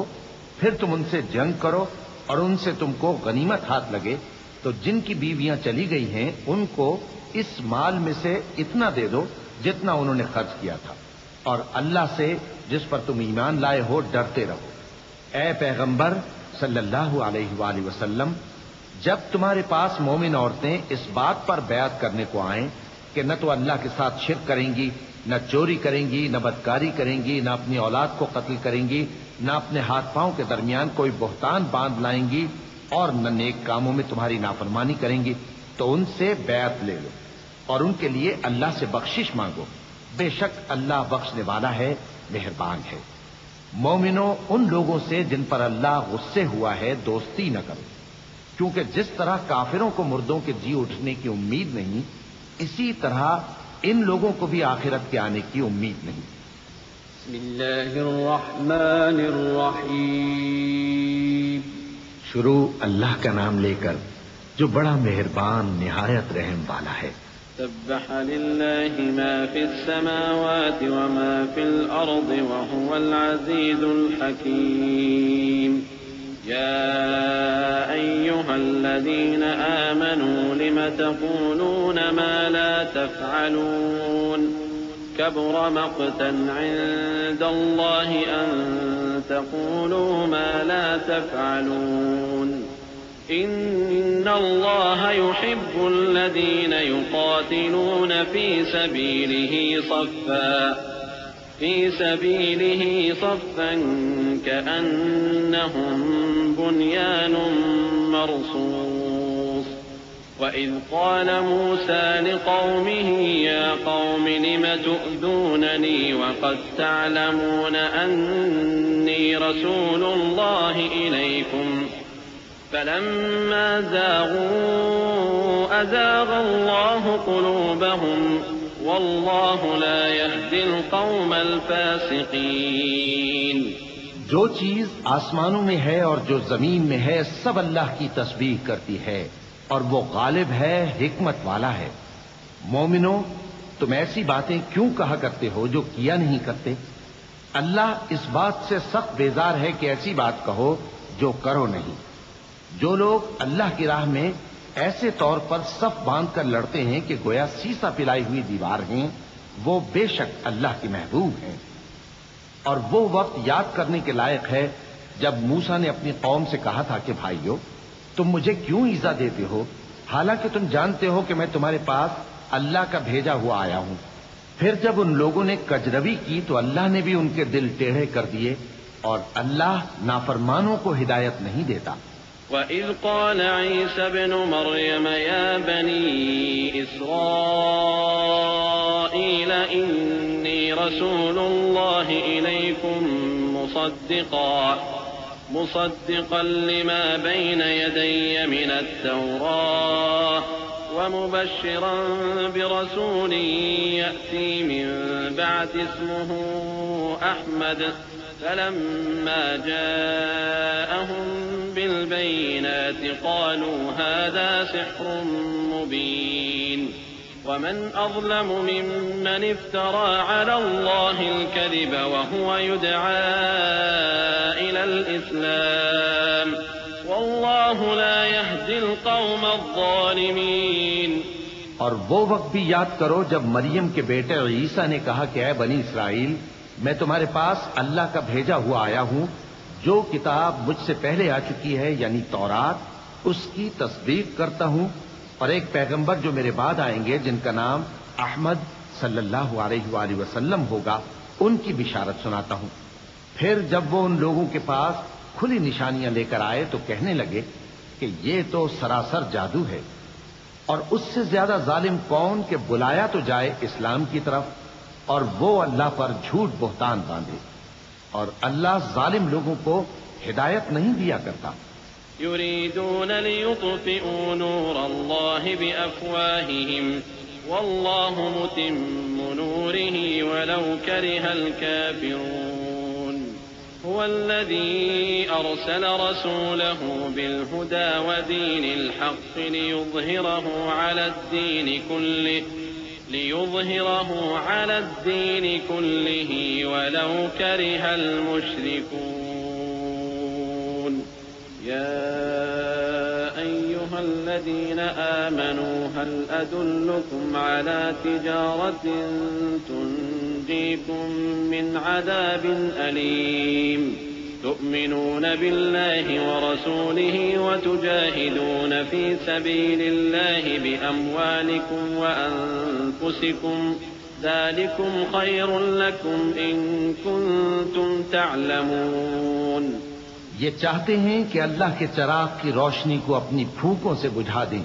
پھر تم ان سے جنگ کرو اور ان سے تم کو غنیمت ہاتھ لگے، تو جن کی بیویاں چلی گئی ہیں ان کو اس مال میں سے اتنا دے دو جتنا انہوں نے خرچ کیا تھا، اور اللہ سے جس پر تم ایمان لائے ہو ڈرتے رہو. اے پیغمبر صلی اللہ علیہ وآلہ وسلم، جب تمہارے پاس مومن عورتیں اس بات پر بیعت کرنے کو آئیں کہ نہ تو اللہ کے ساتھ شرک کریں گی، نہ چوری کریں گی، نہ بدکاری کریں گی، نہ اپنی اولاد کو قتل کریں گی، نہ اپنے ہاتھ پاؤں کے درمیان کوئی بہتان باندھ لائیں گی، اور نہ نیک کاموں میں تمہاری نافرمانی کریں گی، تو ان سے بیعت لے لو اور ان کے لیے اللہ سے بخشش مانگو. بے شک اللہ بخشنے والا ہے، مہربان ہے. مومنوں، ان لوگوں سے جن پر اللہ غصے ہوا ہے دوستی نہ کرو، کیونکہ جس طرح کافروں کو مردوں کے جی اٹھنے کی امید نہیں، اسی طرح ان لوگوں کو بھی آخرت کے آنے کی امید نہیں. بسم اللہ الرحمن الرحیم. شروع اللہ کا نام لے کر جو بڑا مہربان نہایت رحم والا ہے. سبح للہ ما فی السماوات وما فی الارض وهو العزیز الحکیم. يا أيها الذين آمنوا لم تقولون ما لا تفعلون كبر مقتا عند الله أن تقولوا ما لا تفعلون. إن الله يحب الذين يقاتلون في سبيله صفا كأنهم بنيان مرصوص. وإذ قال موسى لقومه يا قوم لم تؤذونني وقد تعلمون أني رسول الله إليكم فلما زاغوا أزاغ الله قلوبهم واللہ لا يهدي القوم الفاسقین. جو چیز آسمانوں میں ہے اور جو زمین میں ہے سب اللہ کی تسبیح کرتی ہے، اور وہ غالب ہے، حکمت والا ہے. مومنوں، تم ایسی باتیں کیوں کہا کرتے ہو جو کیا نہیں کرتے؟ اللہ اس بات سے سخت بیزار ہے کہ ایسی بات کہو جو کرو نہیں. جو لوگ اللہ کی راہ میں ایسے طور پر صف باندھ کر لڑتے ہیں کہ گویا سیسا پلائی ہوئی دیوار ہیں، وہ بے شک اللہ کے محبوب ہیں. اور وہ وقت یاد کرنے کے لائق ہے جب موسیٰ نے اپنی قوم سے کہا تھا کہ بھائیو، تم مجھے کیوں ایذا دیتے ہو حالانکہ تم جانتے ہو کہ میں تمہارے پاس اللہ کا بھیجا ہوا آیا ہوں. پھر جب ان لوگوں نے کجروی کی تو اللہ نے بھی ان کے دل ٹیڑھے کر دیے، اور اللہ نافرمانوں کو ہدایت نہیں دیتا. وَإِذْ قَالَ عِيسَى ابْنُ مَرْيَمَ يَا بَنِي إِسْرَائِيلَ إني رسول الله إليكم مصدقا لما بين يدي من التوراة ومبشرا برسول يأتي من بعد اسمه أحمد فلما جاءهم بالبينات قالوا هذا سحر مبين ومن أظلم ممن افترى على الله الكذب وهو يدعى إلى الإسلام والله لا يهدي القوم الظالمين. اور وہ وقت بھی یاد کرو جب مریم کے بیٹے عیسیٰ نے کہا کہ اے بنی اسرائیل، میں تمہارے پاس اللہ کا بھیجا ہوا آیا ہوں، جو کتاب مجھ سے پہلے آ چکی ہے یعنی تورات، اس کی تصدیق کرتا ہوں، اور ایک پیغمبر جو میرے بعد آئیں گے جن کا نام احمد صلی اللہ علیہ وآلہ وسلم ہوگا، ان کی بشارت سناتا ہوں. پھر جب وہ ان لوگوں کے پاس کھلی نشانیاں لے کر آئے تو کہنے لگے کہ یہ تو سراسر جادو ہے، اور اس سے زیادہ ظالم کون کہ بلایا تو جائے اسلام کی طرف اور وہ اللہ پر جھوٹ بہتان باندھے، اور اللہ ظالم لوگوں کو ہدایت نہیں دیا کرتا. يريدون ليطفئوا نور الله بأفواههم والله متم نوره ولو كره الكافرون. هو الذي أرسل رسوله بالهدى ودين الحق ليظهره على الدين كله ولو كره المشركون. يا أيها الذين آمنوا هل أدلكم على تجارة تنجيكم من عذاب أليم تؤمنون بالله ورسوله وتجاهدون في سبيل الله بأموالكم وأنفسكم ذلكم خير لكم إن كنتم تعلمون. یہ چاہتے ہیں کہ اللہ کے چراغ کی روشنی کو اپنی پھونکوں سے بجھا دیں،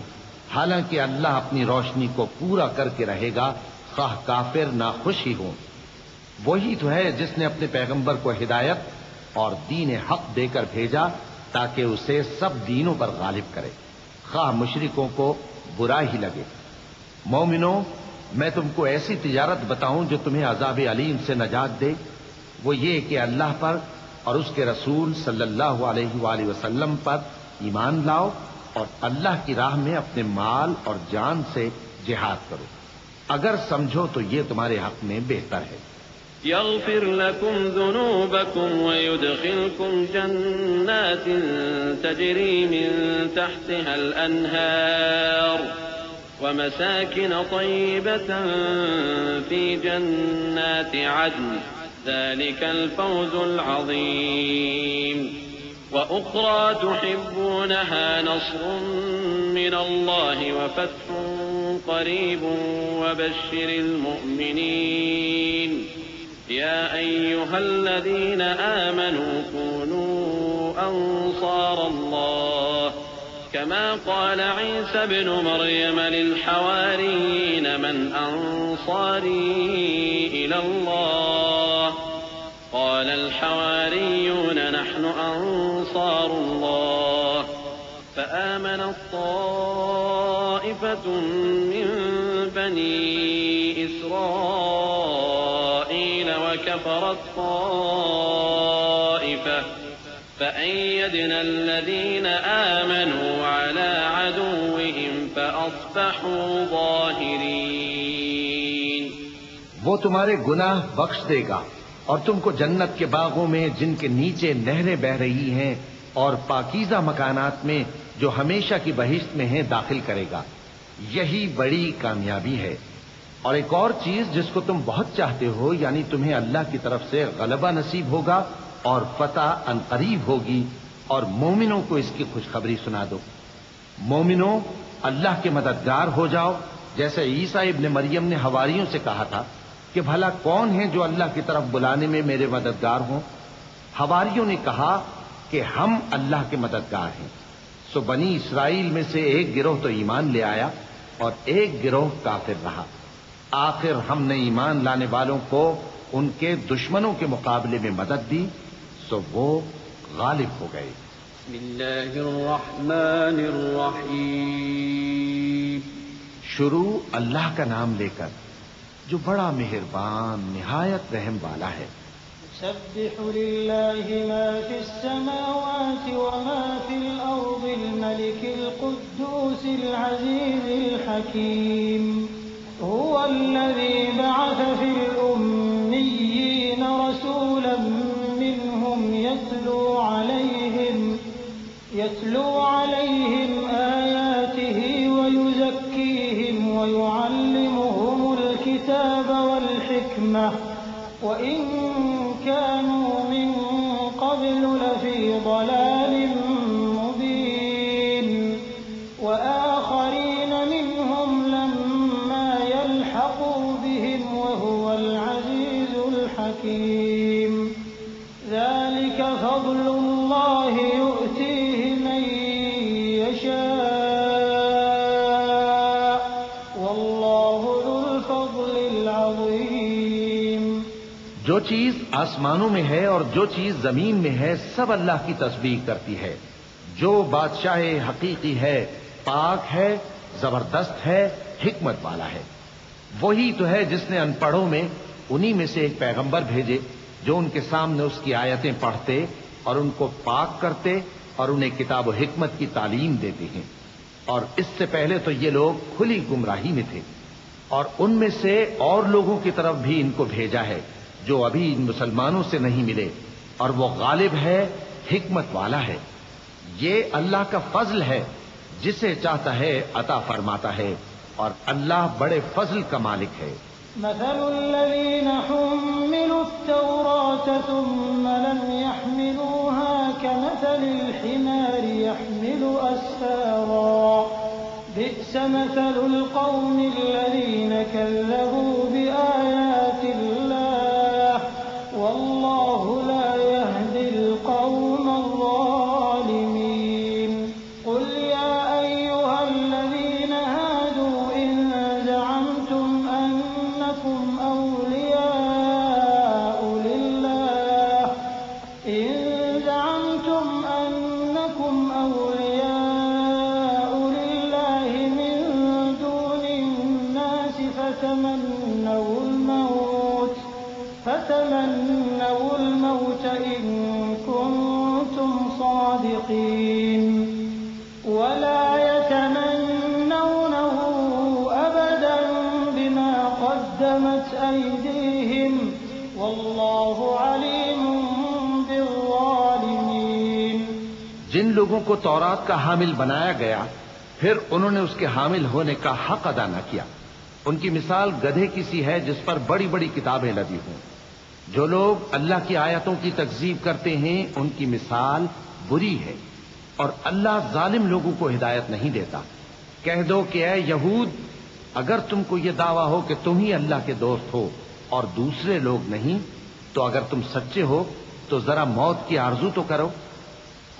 حالانکہ اللہ اپنی روشنی کو پورا کر کے رہے گا خواہ کافر ناخوش ہی ہوں. وہی تو ہے جس نے اپنے پیغمبر کو ہدایت اور دین حق دے کر بھیجا تاکہ اسے سب دینوں پر غالب کرے، خواہ مشرکوں کو برا ہی لگے. مومنوں، میں تم کو ایسی تجارت بتاؤں جو تمہیں عذاب علیم سے نجات دے، وہ یہ کہ اللہ پر اور اس کے رسول صلی اللہ علیہ وآلہ وسلم پر ایمان لاؤ اور اللہ کی راہ میں اپنے مال اور جان سے جہاد کرو، اگر سمجھو تو یہ تمہارے حق میں بہتر ہے. يغفر لكم ذنوبكم ويدخلكم جنات تجري من تحتها الأنهار ومساكن طيبة في جنات عدن ذلك الفوز العظيم. وأخرى تحبونها نصر من الله وفتح قريب وبشر المؤمنين. يا أيها الذين آمنوا كونوا أنصار الله كما قال عيسى ابن مريم للحواريين من أنصاري إلى الله قال الحواريون نحن أنصار الله فآمنت طائفة من بني إسرائيل وكفرت طائفة فأيدنا الذين آمنوا على عدوهم فأصبحوا ظاهرين. وہ تمہارے گناہ بخش دے گا اور تم کو جنت کے باغوں میں جن کے نیچے نہریں بہ رہی ہیں اور پاکیزہ مکانات میں جو ہمیشہ کی بہشت میں ہیں داخل کرے گا. یہی بڑی کامیابی ہے. اور ایک اور چیز جس کو تم بہت چاہتے ہو، یعنی تمہیں اللہ کی طرف سے غلبہ نصیب ہوگا اور فتح عنقریب ہوگی، اور مومنوں کو اس کی خوشخبری سنا دو. مومنوں، اللہ کے مددگار ہو جاؤ، جیسے عیسیٰ ابن مریم نے حواریوں سے کہا تھا کہ بھلا کون ہے جو اللہ کی طرف بلانے میں میرے مددگار ہوں؟ حواریوں نے کہا کہ ہم اللہ کے مددگار ہیں. سو بنی اسرائیل میں سے ایک گروہ تو ایمان لے آیا اور ایک گروہ کافر رہا. آخر ہم نے ایمان لانے والوں کو ان کے دشمنوں کے مقابلے میں مدد دی سو وہ غالب ہو گئے۔ بسم اللہ الرحمن الرحیم۔ شروع اللہ کا نام لے کر جو بڑا مہربان نہایت رحم والا ہے۔ يسبح لله ما في السماوات وما في الأرض الملك القدوس العزيز الحكيم هو الذي بعث في الأميين رسولا منهم يتلو عليهم آياته ويزكيهم ويعلمهم الكتاب والحكمة وإن كانوا من قبل لفي ضلال مبين وآخرين منهم لما يلحقوا بهم وهو العزيز الحكيم ذلك فضل الله يؤتيه من يشاء والله ذو الفضل العظيم۔ جو چیز آسمانوں میں ہے اور جو چیز زمین میں ہے سب اللہ کی تسبیح کرتی ہے۔ جو بادشاہ حقیقی ہے، پاک ہے، زبردست ہے، حکمت والا ہے۔ وہی تو ہے جس نے ان پڑھوں میں انہی میں سے ایک پیغمبر بھیجے جو ان کے سامنے اس کی آیتیں پڑھتے اور ان کو پاک کرتے اور انہیں کتاب و حکمت کی تعلیم دیتے ہیں۔ اور اس سے پہلے تو یہ لوگ کھلی گمراہی میں تھے، اور ان میں سے اور لوگوں کی طرف بھی ان کو بھیجا ہے جو ابھی ان مسلمانوں سے نہیں ملے، اور وہ غالب ہے، حکمت والا ہے۔ یہ اللہ کا فضل ہے، جسے چاہتا ہے عطا فرماتا ہے، اور اللہ بڑے فضل کا مالک ہے۔ مثل الذين حملوا التوراة ثم لم يحملوها كمثل الحمار يحمل أسفارا بئس مثل القوم الذين كذبوا بآيات الله والله لا يهدي القوم الظالمين۔ قل يا أيها الذين هادوا إن زعمتم أنكم أولياء لله من دون الناس فتمنوا الموت إن كنتم صادقين ولا يتمنونه أبدا بما قدمت أيديهم والله عليم بالظالمين۔ جن لوگوں کو تورات کا حامل بنایا گیا پھر انہوں نے اس کے حامل ہونے کا حق ادا نہ کیا، ان کی مثال گدھے کی سی ہے جس پر بڑی بڑی کتابیں لدی ہوں۔ جو لوگ اللہ کی آیتوں کی تکذیب کرتے ہیں ان کی مثال بری ہے، اور اللہ ظالم لوگوں کو ہدایت نہیں دیتا۔ کہہ دو کہ اے یہود، اگر تم کو یہ دعویٰ ہو کہ تم ہی اللہ کے دوست ہو اور دوسرے لوگ نہیں، تو اگر تم سچے ہو تو ذرا موت کی آرزو تو کرو۔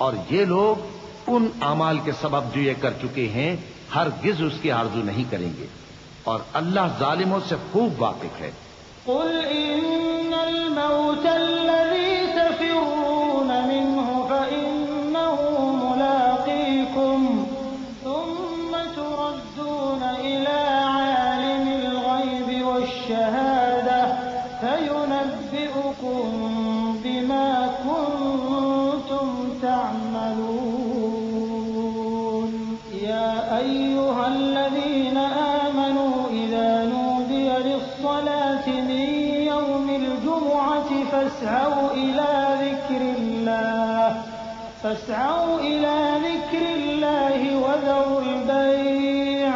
اور یہ لوگ ان اعمال کے سبب جو یہ کر چکے ہیں ہرگز اس کی آرزو نہیں کریں گے، اور اللہ ظالموں سے خوب واقف ہے۔ قل إن الموت الذي تفرون منه فإنه ملاقيكم ثم تردون إلى عالم الغيب والشهادة فينبئكم بما كنتم تعملون۔ يا أيها الذين آمنوا إذا نودي للصلاة من يوم الجمعة فاسعوا إلى ذكر الله وذروا البيع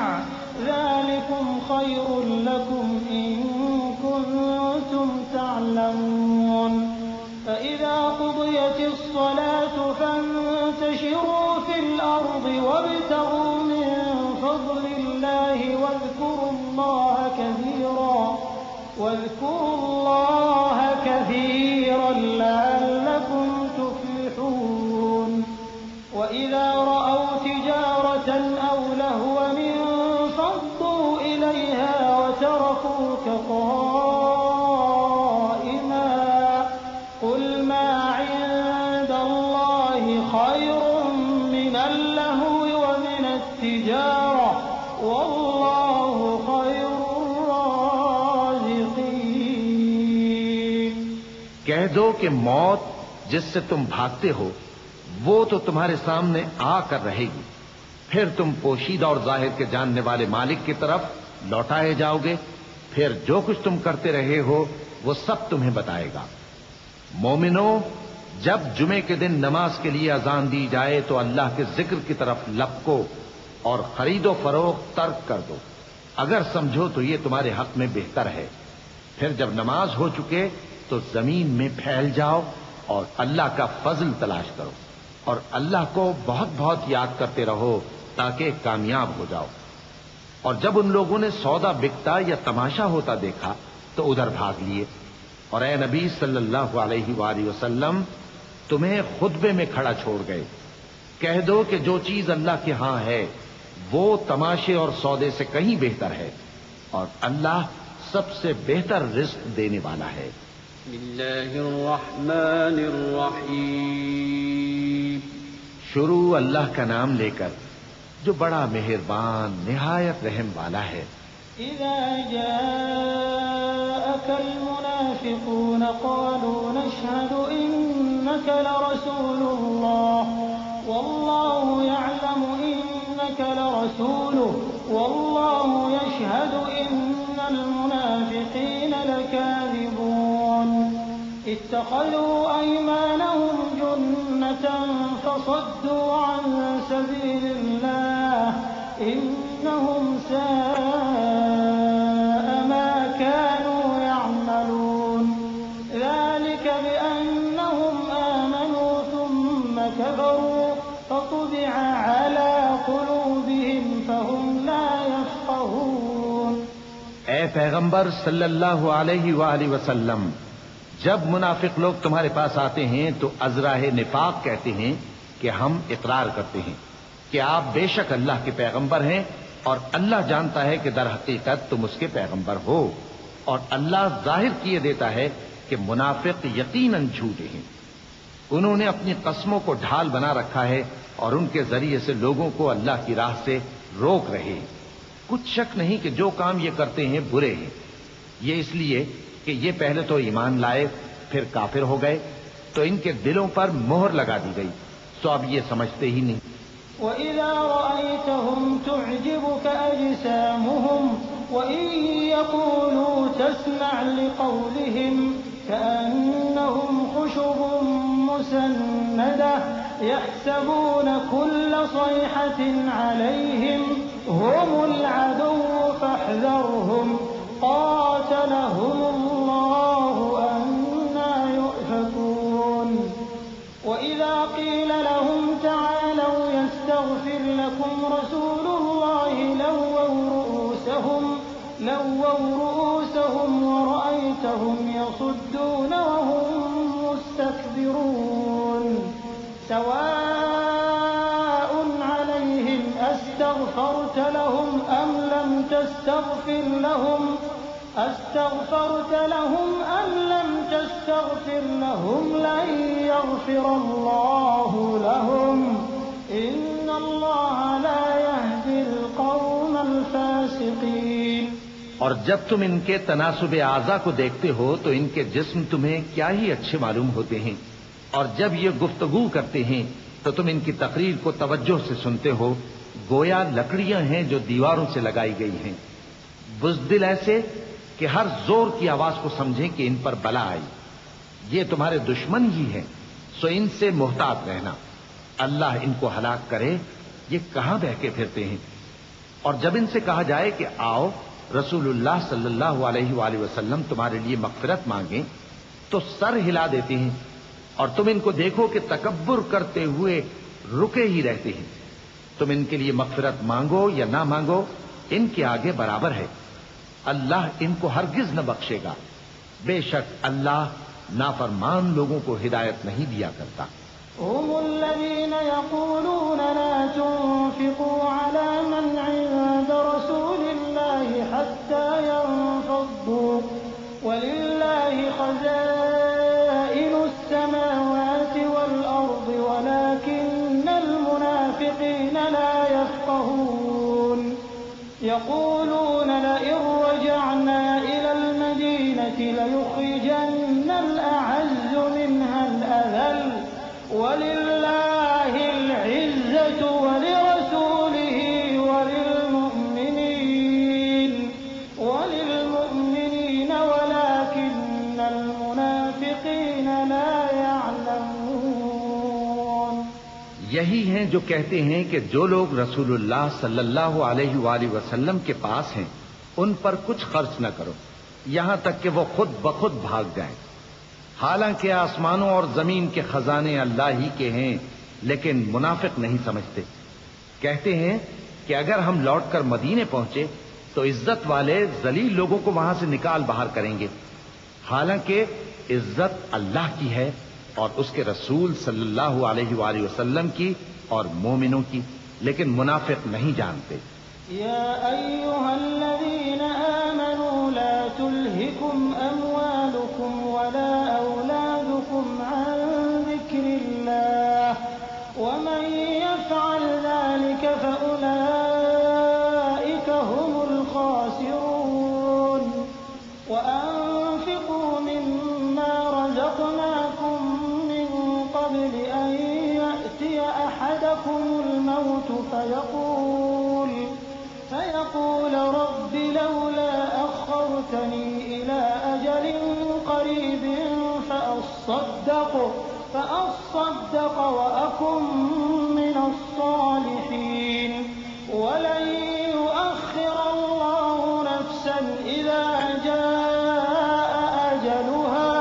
ذلكم خير لكم إن كنتم تعلمون۔ فإذا قضيت الصلاة فانتشروا في الأرض وابتغوا من فضل الله واذكروا الله كثيرا لعلكم تفلحون۔ وإذا رأوا تجارة أو لهوا انفضوا إليها وتركوك دو کہ موت جس سے تم بھاگتے ہو وہ تو تمہارے سامنے آ کر رہے گی، پھر تم پوشیدہ اور ظاہر کے جاننے والے مالک کی طرف لوٹائے جاؤ گے، پھر جو کچھ تم کرتے رہے ہو وہ سب تمہیں بتائے گا۔ مومنو، جب جمعے کے دن نماز کے لیے اذان دی جائے تو اللہ کے ذکر کی طرف لپکو اور خرید و فروخت ترک کر دو، اگر سمجھو تو یہ تمہارے حق میں بہتر ہے۔ پھر جب نماز ہو چکے تو زمین میں پھیل جاؤ اور اللہ کا فضل تلاش کرو، اور اللہ کو بہت بہت یاد کرتے رہو تاکہ کامیاب ہو جاؤ۔ اور جب ان لوگوں نے سودا بکتا یا تماشا ہوتا دیکھا تو ادھر بھاگ لیے، اور اے نبی صلی اللہ علیہ وآلہ وسلم تمہیں خطبے میں کھڑا چھوڑ گئے۔ کہہ دو کہ جو چیز اللہ کے ہاں ہے وہ تماشے اور سودے سے کہیں بہتر ہے، اور اللہ سب سے بہتر رزق دینے والا ہے۔ بسم اللہ الرحمن الرحیم۔ شروع اللہ کا نام لے کر جو بڑا مہربان نہایت رحم والا ہے۔ إذا جاءك المنافقون قالوا نشهد إنك لرسول الله والله يعلم إنك لرسوله والله يشهد إن المنافقين لكاذبون اتخذوا أيمانهم جنة فصدوا عن سبيل الله إنهم ساء ما كانوا يعملون ذلك بأنهم آمنوا ثم كفروا فطبع على قلوبهم فهم لا يفقهون۔ اے پیغمبر صلی اللہ علیہ وآلہ وسلم، جب منافق لوگ تمہارے پاس آتے ہیں تو ازراہ نفاق کہتے ہیں کہ ہم اقرار کرتے ہیں کہ آپ بے شک اللہ کے پیغمبر ہیں، اور اللہ جانتا ہے کہ در حقیقت تم اس کے پیغمبر ہو، اور اللہ ظاہر کیے دیتا ہے کہ منافق یقیناً جھوٹے ہیں۔ انہوں نے اپنی قسموں کو ڈھال بنا رکھا ہے اور ان کے ذریعے سے لوگوں کو اللہ کی راہ سے روک رہے ہیں۔ کچھ شک نہیں کہ جو کام یہ کرتے ہیں برے ہیں، یہ اس لیے کہ یہ پہلے تو ایمان لائے پھر کافر ہو گئے تو ان کے دلوں پر مہر لگا دی گئی، سو اب یہ سمجھتے ہی نہیں۔ وَإِذَا رَأَيْتَهُمْ تُعْجِبُكَ أَجْسَامُهُمْ وَإِن يَقُولُوا تَسْمَعْ لِقَوْلِهِمْ كَأَنَّهُمْ خُشُبٌ مُّسَنَّدَةٌ يَحْسَبُونَ كُلَّ صَيْحَةٍ عَلَيْهِمْ هُمُ الْعَدُوُّ فَاحْذَرْهُمْ قَاتَلَهُمُ اللَّهُ أَنَّىٰ يُؤْفَكُونَ۔ وَإِذَا قِيلَ لَهُمْ تَعَالَوْا يَسْتَغْفِرْ لَكُمْ رَسُولُ اللَّهِ لَوَّوْا رُءُوسَهُمْ وَرَأَيْتَهُمْ يَصُدُّونَ وَهُمْ مُسْتَكْبِرُونَ سَوَاءٌ عَلَيْهِمْ أَسْتَغْفَرْتَ لَهُمْ أَمْ لَمْ تَسْتَغْفِرْ لَهُمْ لَن يَغْفِرَ اللَّهُ لَهُمْ إِنَّ اللَّهَ لَا يَهْدِي الْقَوْمَ الْفَاسِقِينَ۔ اور جب تم ان کے تناسب اعضاء کو دیکھتے ہو تو ان کے جسم تمہیں کیا ہی اچھے معلوم ہوتے ہیں، اور جب یہ گفتگو کرتے ہیں تو تم ان کی تقریر کو توجہ سے سنتے ہو، گویا لکڑیاں ہیں جو دیواروں سے لگائی گئی ہیں، بزدل ایسے کہ ہر زور کی آواز کو سمجھیں کہ ان پر بلا آئی۔ یہ تمہارے دشمن ہی ہیں، سو ان سے محتاط رہنا، اللہ ان کو ہلاک کرے، یہ کہاں بہکے پھرتے ہیں۔ اور جب ان سے کہا جائے کہ آؤ رسول اللہ صلی اللہ علیہ وآلہ وسلم تمہارے لیے مغفرت مانگیں تو سر ہلا دیتے ہیں، اور تم ان کو دیکھو کہ تکبر کرتے ہوئے رکے ہی رہتے ہیں۔ تم ان کے لیے مغفرت مانگو یا نہ مانگو، ان کے آگے برابر ہے، اللہ ان کو ہرگز نہ بخشے گا، بے شک اللہ نافرمان لوگوں کو ہدایت نہیں دیا کرتا۔ هم الذين يقولون لا تنفقوا على من عند رسول الله حتى ينفضوا ولله خزائن السماوات والأرض ولكن المنافقين لا يفقهون يقولون لئن رجعنا إلى المدينة ليخرجن الأعز یہی ہیں جو کہتے ہیں کہ جو لوگ رسول اللہ صلی اللہ علیہ وآلہ وسلم کے پاس ہیں ان پر کچھ خرچ نہ کرو یہاں تک کہ وہ خود بخود بھاگ جائیں، حالانکہ آسمانوں اور زمین کے خزانے اللہ ہی کے ہیں، لیکن منافق نہیں سمجھتے۔ کہتے ہیں کہ اگر ہم لوٹ کر مدینے پہنچے تو عزت والے ذلیل لوگوں کو وہاں سے نکال باہر کریں گے، حالانکہ عزت اللہ کی ہے اور اس کے رسول صلی اللہ علیہ وآلہ وسلم کی اور مومنوں کی، لیکن منافق نہیں جانتے۔ يا أيها الذين آمنوا لا تلهكم أموالكم ولا أولادكم عن ذكر الله ومن يفعل ذلك فأولئك هم الخاسرون وأنفقوا مما رزقناكم من قبل أن يأتي أحدكم الموت فيقول رب لولا أخرتني إلى أجل قريب فأصدق وأكن من الصالحين ولن يؤخر الله نفسا إذا جاء أجلها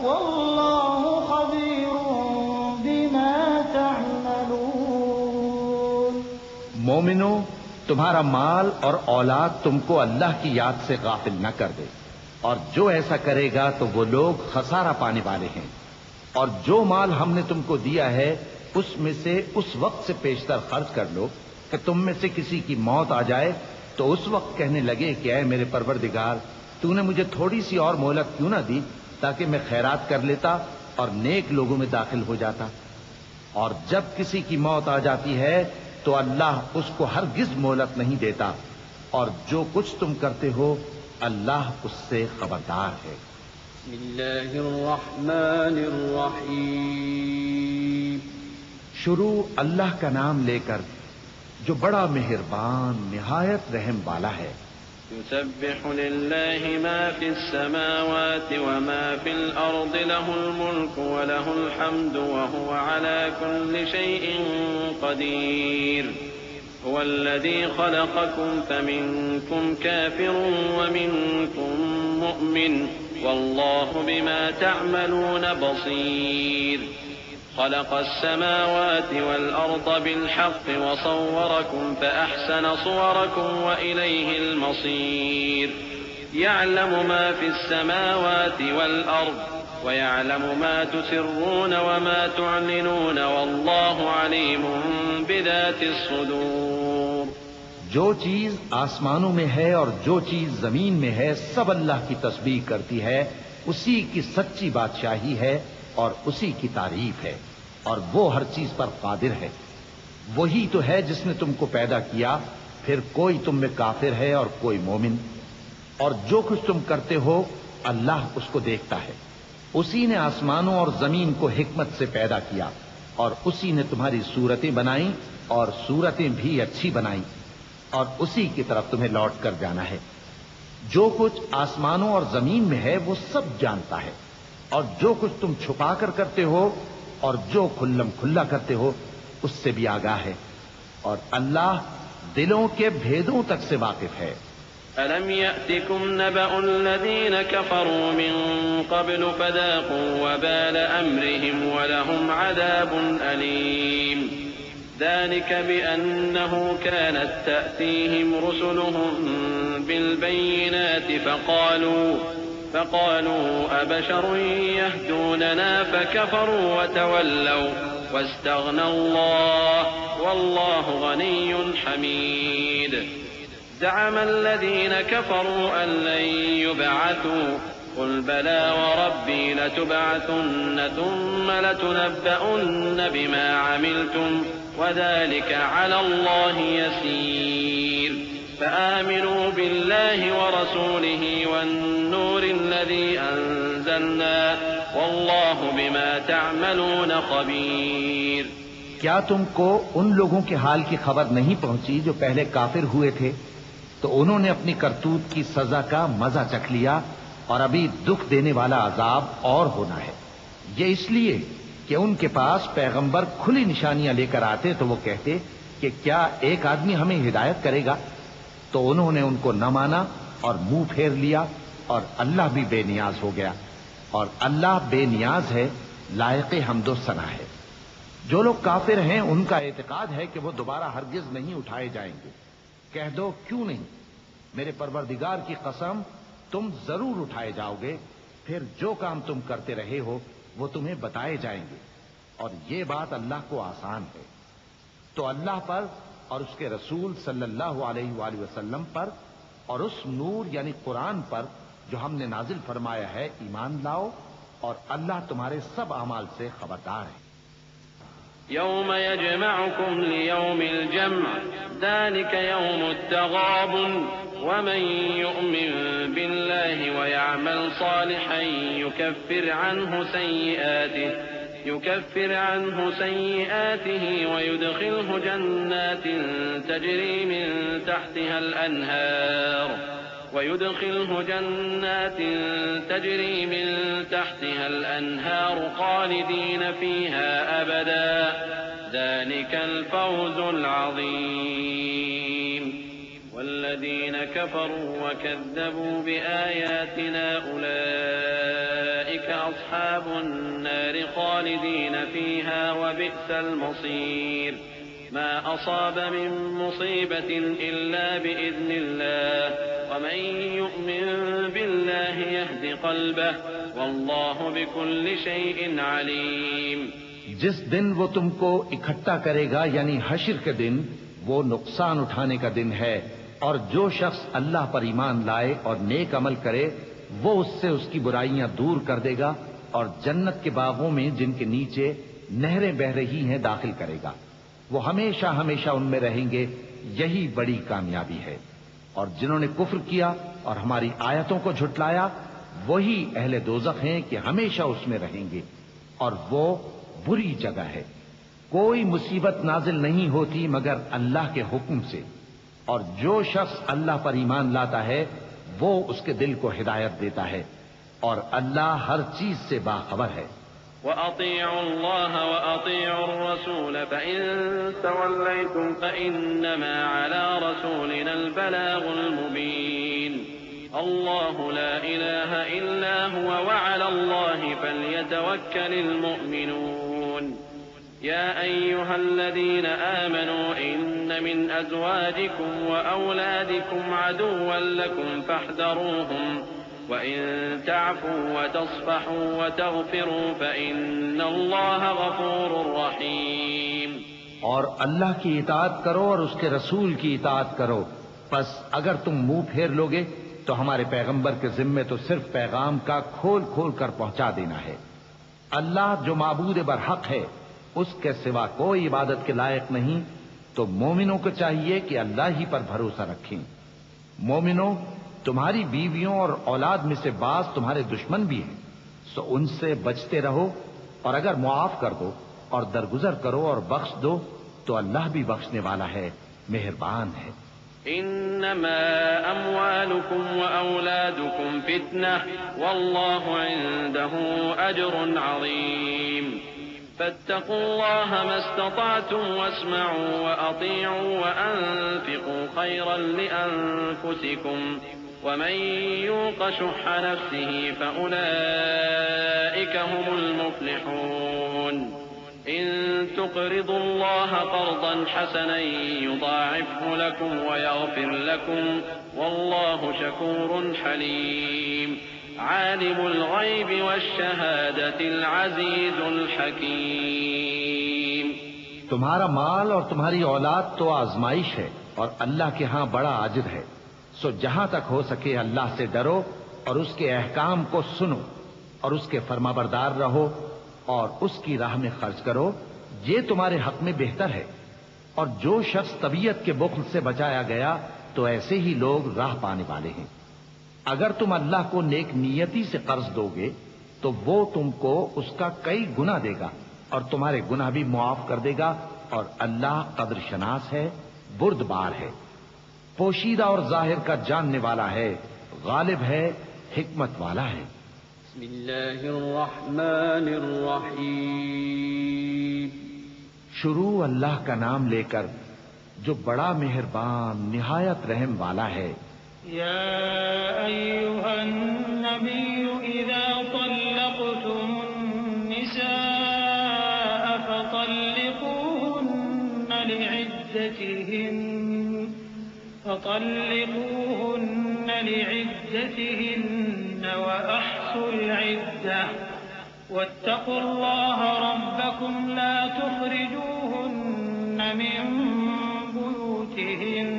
والله خبير بما تعملون۔ مومنو، تمہارا مال اور اولاد تم کو اللہ کی یاد سے غافل نہ کر دے، اور جو ایسا کرے گا تو وہ لوگ خسارہ پانے والے ہیں۔ اور جو مال ہم نے تم کو دیا ہے اس میں سے اس وقت سے پیشتر خرچ کر لو کہ تم میں سے کسی کی موت آ جائے تو اس وقت کہنے لگے کہ اے میرے پروردگار، تو نے مجھے تھوڑی سی اور مہلت کیوں نہ دی تاکہ میں خیرات کر لیتا اور نیک لوگوں میں داخل ہو جاتا۔ اور جب کسی کی موت آ جاتی ہے تو اللہ اس کو ہرگز مہلت نہیں دیتا، اور جو کچھ تم کرتے ہو اللہ اس سے خبردار ہے۔ بسم اللہ الرحمن الرحیم۔ شروع اللہ کا نام لے کر جو بڑا مہربان نہایت رحم والا ہے۔ يسبح لله ما في السماوات وما في الأرض له الملك وله الحمد وهو على كل شيء قدير هو الذي خلقكم فمنكم كافر ومنكم مؤمن والله بما تعملون بصير خلق السماوات والأرض بالحق وصوركم فأحسن صوركم وإليه المصير يعلم ما في السماوات والأرض ويعلم ما تسرون وما تعلنون والله عليم بذات الصدور۔ جو چیز آسمانوں میں ہے اور جو چیز زمین میں ہے سب اللہ کی تسبیح کرتی ہے، اسی کی سچی بادشاہی ہے اور اسی کی تعریف ہے، اور وہ ہر چیز پر قادر ہے۔ وہی تو ہے جس نے تم کو پیدا کیا، پھر کوئی تم میں کافر ہے اور کوئی مومن، اور جو کچھ تم کرتے ہو اللہ اس کو دیکھتا ہے۔ اسی نے آسمانوں اور زمین کو حکمت سے پیدا کیا، اور اسی نے تمہاری صورتیں بنائیں اور صورتیں بھی اچھی بنائیں، اور اسی کی طرف تمہیں لوٹ کر جانا ہے۔ جو کچھ آسمانوں اور زمین میں ہے وہ سب جانتا ہے، اور جو کچھ تم چھپا کر کرتے ہو اور جو کھلم کھلا کرتے ہو اس سے بھی آگاہ ہے، اور اللہ دلوں کے بھیدوں تک سے واقف ہے۔ أَلَمْ يَأْتِكُمْ نَبَأُ الَّذِينَ كَفَرُوا مِن قَبْلُ فَذَاقُوا وَبَالَ أَمْرِهِمْ وَلَهُمْ عَذَابٌ أَلِيمٌ ذَلِكَ بِأَنَّهُ كَانَتْ تَأْتِيهِمْ رُسُلُهُم بِالْبَيِّنَاتِ فقالوا أبشر يهدوننا فكفروا وتولوا واستغنى الله والله غني حميد زعم الذين كفروا أن لن يبعثوا قل بلى وربي لتبعثن ثم لتنبؤن بما عملتم وذلك على الله يسير فآمنوا بالله ورسوله والنور الذي أنزلنا والله بما تعملون خبير۔ کیا تم کو ان لوگوں کے حال کی خبر نہیں پہنچی جو پہلے کافر ہوئے تھے؟ تو انہوں نے اپنی کرتوت کی سزا کا مزہ چکھ لیا، اور ابھی دکھ دینے والا عذاب اور ہونا ہے۔ یہ اس لیے کہ ان کے پاس پیغمبر کھلی نشانیاں لے کر آتے تو وہ کہتے کہ کیا ایک آدمی ہمیں ہدایت کرے گا؟ تو انہوں نے ان کو نہ مانا اور منہ پھیر لیا، اور اللہ بھی بے نیاز ہو گیا، اور اللہ بے نیاز ہے، لائق حمد و ثنا ہے۔ جو لوگ کافر ہیں ان کا اعتقاد ہے کہ وہ دوبارہ ہرگز نہیں اٹھائے جائیں گے۔ کہہ دو کیوں نہیں، میرے پروردگار کی قسم تم ضرور اٹھائے جاؤ گے، پھر جو کام تم کرتے رہے ہو وہ تمہیں بتائے جائیں گے، اور یہ بات اللہ کو آسان ہے۔ تو اللہ پر اور اس کے رسول صلی اللہ علیہ وآلہ وسلم پر اور اس نور یعنی قرآن پر جو ہم نے نازل فرمایا ہے ایمان لاؤ، اور اللہ تمہارے سب اعمال سے خبردار ہے۔ يوم يجمعكم ليوم الجمع ذلك يوم التغابن ومن يؤمن بالله ويعمل صالحا يكفر عنه سيئاته ويدخله جنات تجري من تحتها الأنهار خالدين فيها أبدا ذلك الفوز العظيم والذين كفروا وكذبوا بآياتنا أولئك أصحاب النار خالدين فيها وبئس المصير ما أصاب من مصيبة إلا بإذن الله ومن يؤمن بالله يهد قلبه والله بكل شيء عليم۔ جس دن وہ تم کو اکٹھا کرے گا یعنی حشر کے دن، وہ نقصان اٹھانے کا دن ہے، اور جو شخص اللہ پر ایمان لائے اور نیک عمل کرے وہ اس سے اس کی برائیاں دور کر دے گا اور جنت کے باغوں میں جن کے نیچے نہریں بہ رہی ہیں داخل کرے گا۔ وہ ہمیشہ ہمیشہ ان میں رہیں گے، یہی بڑی کامیابی ہے۔ اور جنہوں نے کفر کیا اور ہماری آیتوں کو جھٹلایا وہی اہل دوزخ ہیں کہ ہمیشہ اس میں رہیں گے، اور وہ بری جگہ ہے۔ کوئی مصیبت نازل نہیں ہوتی مگر اللہ کے حکم سے، اور جو شخص اللہ پر ایمان لاتا ہے وہ اس کے دل کو ہدایت دیتا ہے، اور اللہ ہر چیز سے باخبر ہے۔ وَأَطِيعُوا اللَّهَ وَأَطِيعُوا الرَّسُولَ فَإِن تَوَلَّيْتُمْ فَإِنَّمَا عَلَى رَسُولِنَا الْبَلَاغُ الْمُبِينُ اللَّهُ لَا إِلَٰهَ إِلَّا هُوَ وَعَلَى اللَّهِ فَلْيَتَوَكَّلِ الْمُؤْمِنُونَ يَا أَيُّهَا الَّذِينَ آمَنُوا إِنَّ مِنْ أَزْوَاجِكُمْ وَأَوْلَادِكُمْ عَدُوًّا لَكُمْ فَاحْذَرُوهُمْ وَإِن تَعْفُوا وَتَصْفَحُوا وَتَغْفِرُوا فَإِنَّ اللَّهَ غَفُورٌ رَّحِيمٌ۔ اور اللہ کی اطاعت کرو اور اس کے رسول کی اطاعت کرو، پس اگر تم منہ پھیر لوگے تو ہمارے پیغمبر کے ذمے تو صرف پیغام کا کھول کھول کر پہنچا دینا ہے۔ اللہ جو معبود برحق ہے اس کے سوا کوئی عبادت کے لائق نہیں، تو مومنوں کو چاہیے کہ اللہ ہی پر بھروسہ رکھیں۔ مومنوں، تمہاری بیویوں اور اولاد میں سے بعض تمہارے دشمن بھی ہیں، سو ان سے بچتے رہو، اور اگر معاف کر دو اور درگزر کرو اور بخش دو تو اللہ بھی بخشنے والا ہے، مہربان ہے۔ انما اموالكم واولادكم فتنة والله عنده اجر عظيم فاتقوا الله ما استطعتم واسمعوا واطيعوا وانفقوا خيرا لانفسكم ومن يوق شح نفسه فاولئك هم المفلحون إن تقرضوا الله قرضا حسنا يضاعفه لكم ويغفر لكم والله شكور حليم عالم الغيب والشهادة العزيز الحكيم۔ تمہارا مال اور تمہاری اولاد تو آزمائش ہے اور اللہ کے ہاں بڑا اجر ہے، سو جہاں تک ہو سکے اللہ سے ڈرو اور اس کے احکام کو سنو اور اس کے فرمانبردار رہو اور اس کی راہ میں خرچ کرو، یہ تمہارے حق میں بہتر ہے۔ اور جو شخص طبیعت کے بخل سے بچایا گیا تو ایسے ہی لوگ راہ پانے والے ہیں۔ اگر تم اللہ کو نیک نیتی سے قرض دو گے تو وہ تم کو اس کا کئی گنا دے گا اور تمہارے گناہ بھی معاف کر دے گا، اور اللہ قدر شناس ہے، بردبار ہے، پوشیدہ اور ظاہر کا جاننے والا ہے، غالب ہے، حکمت والا ہے۔ بسم اللہ الرحمن الرحیم شروع اللہ کا نام لے کر جو بڑا مہربان نہایت رحم والا ہے. يا أيها النبي إذا طلقتم النساء فطلقوهن لعدتهن وأحصوا العدة واتقوا الله ربكم لا تخرجوهن من بيوتهن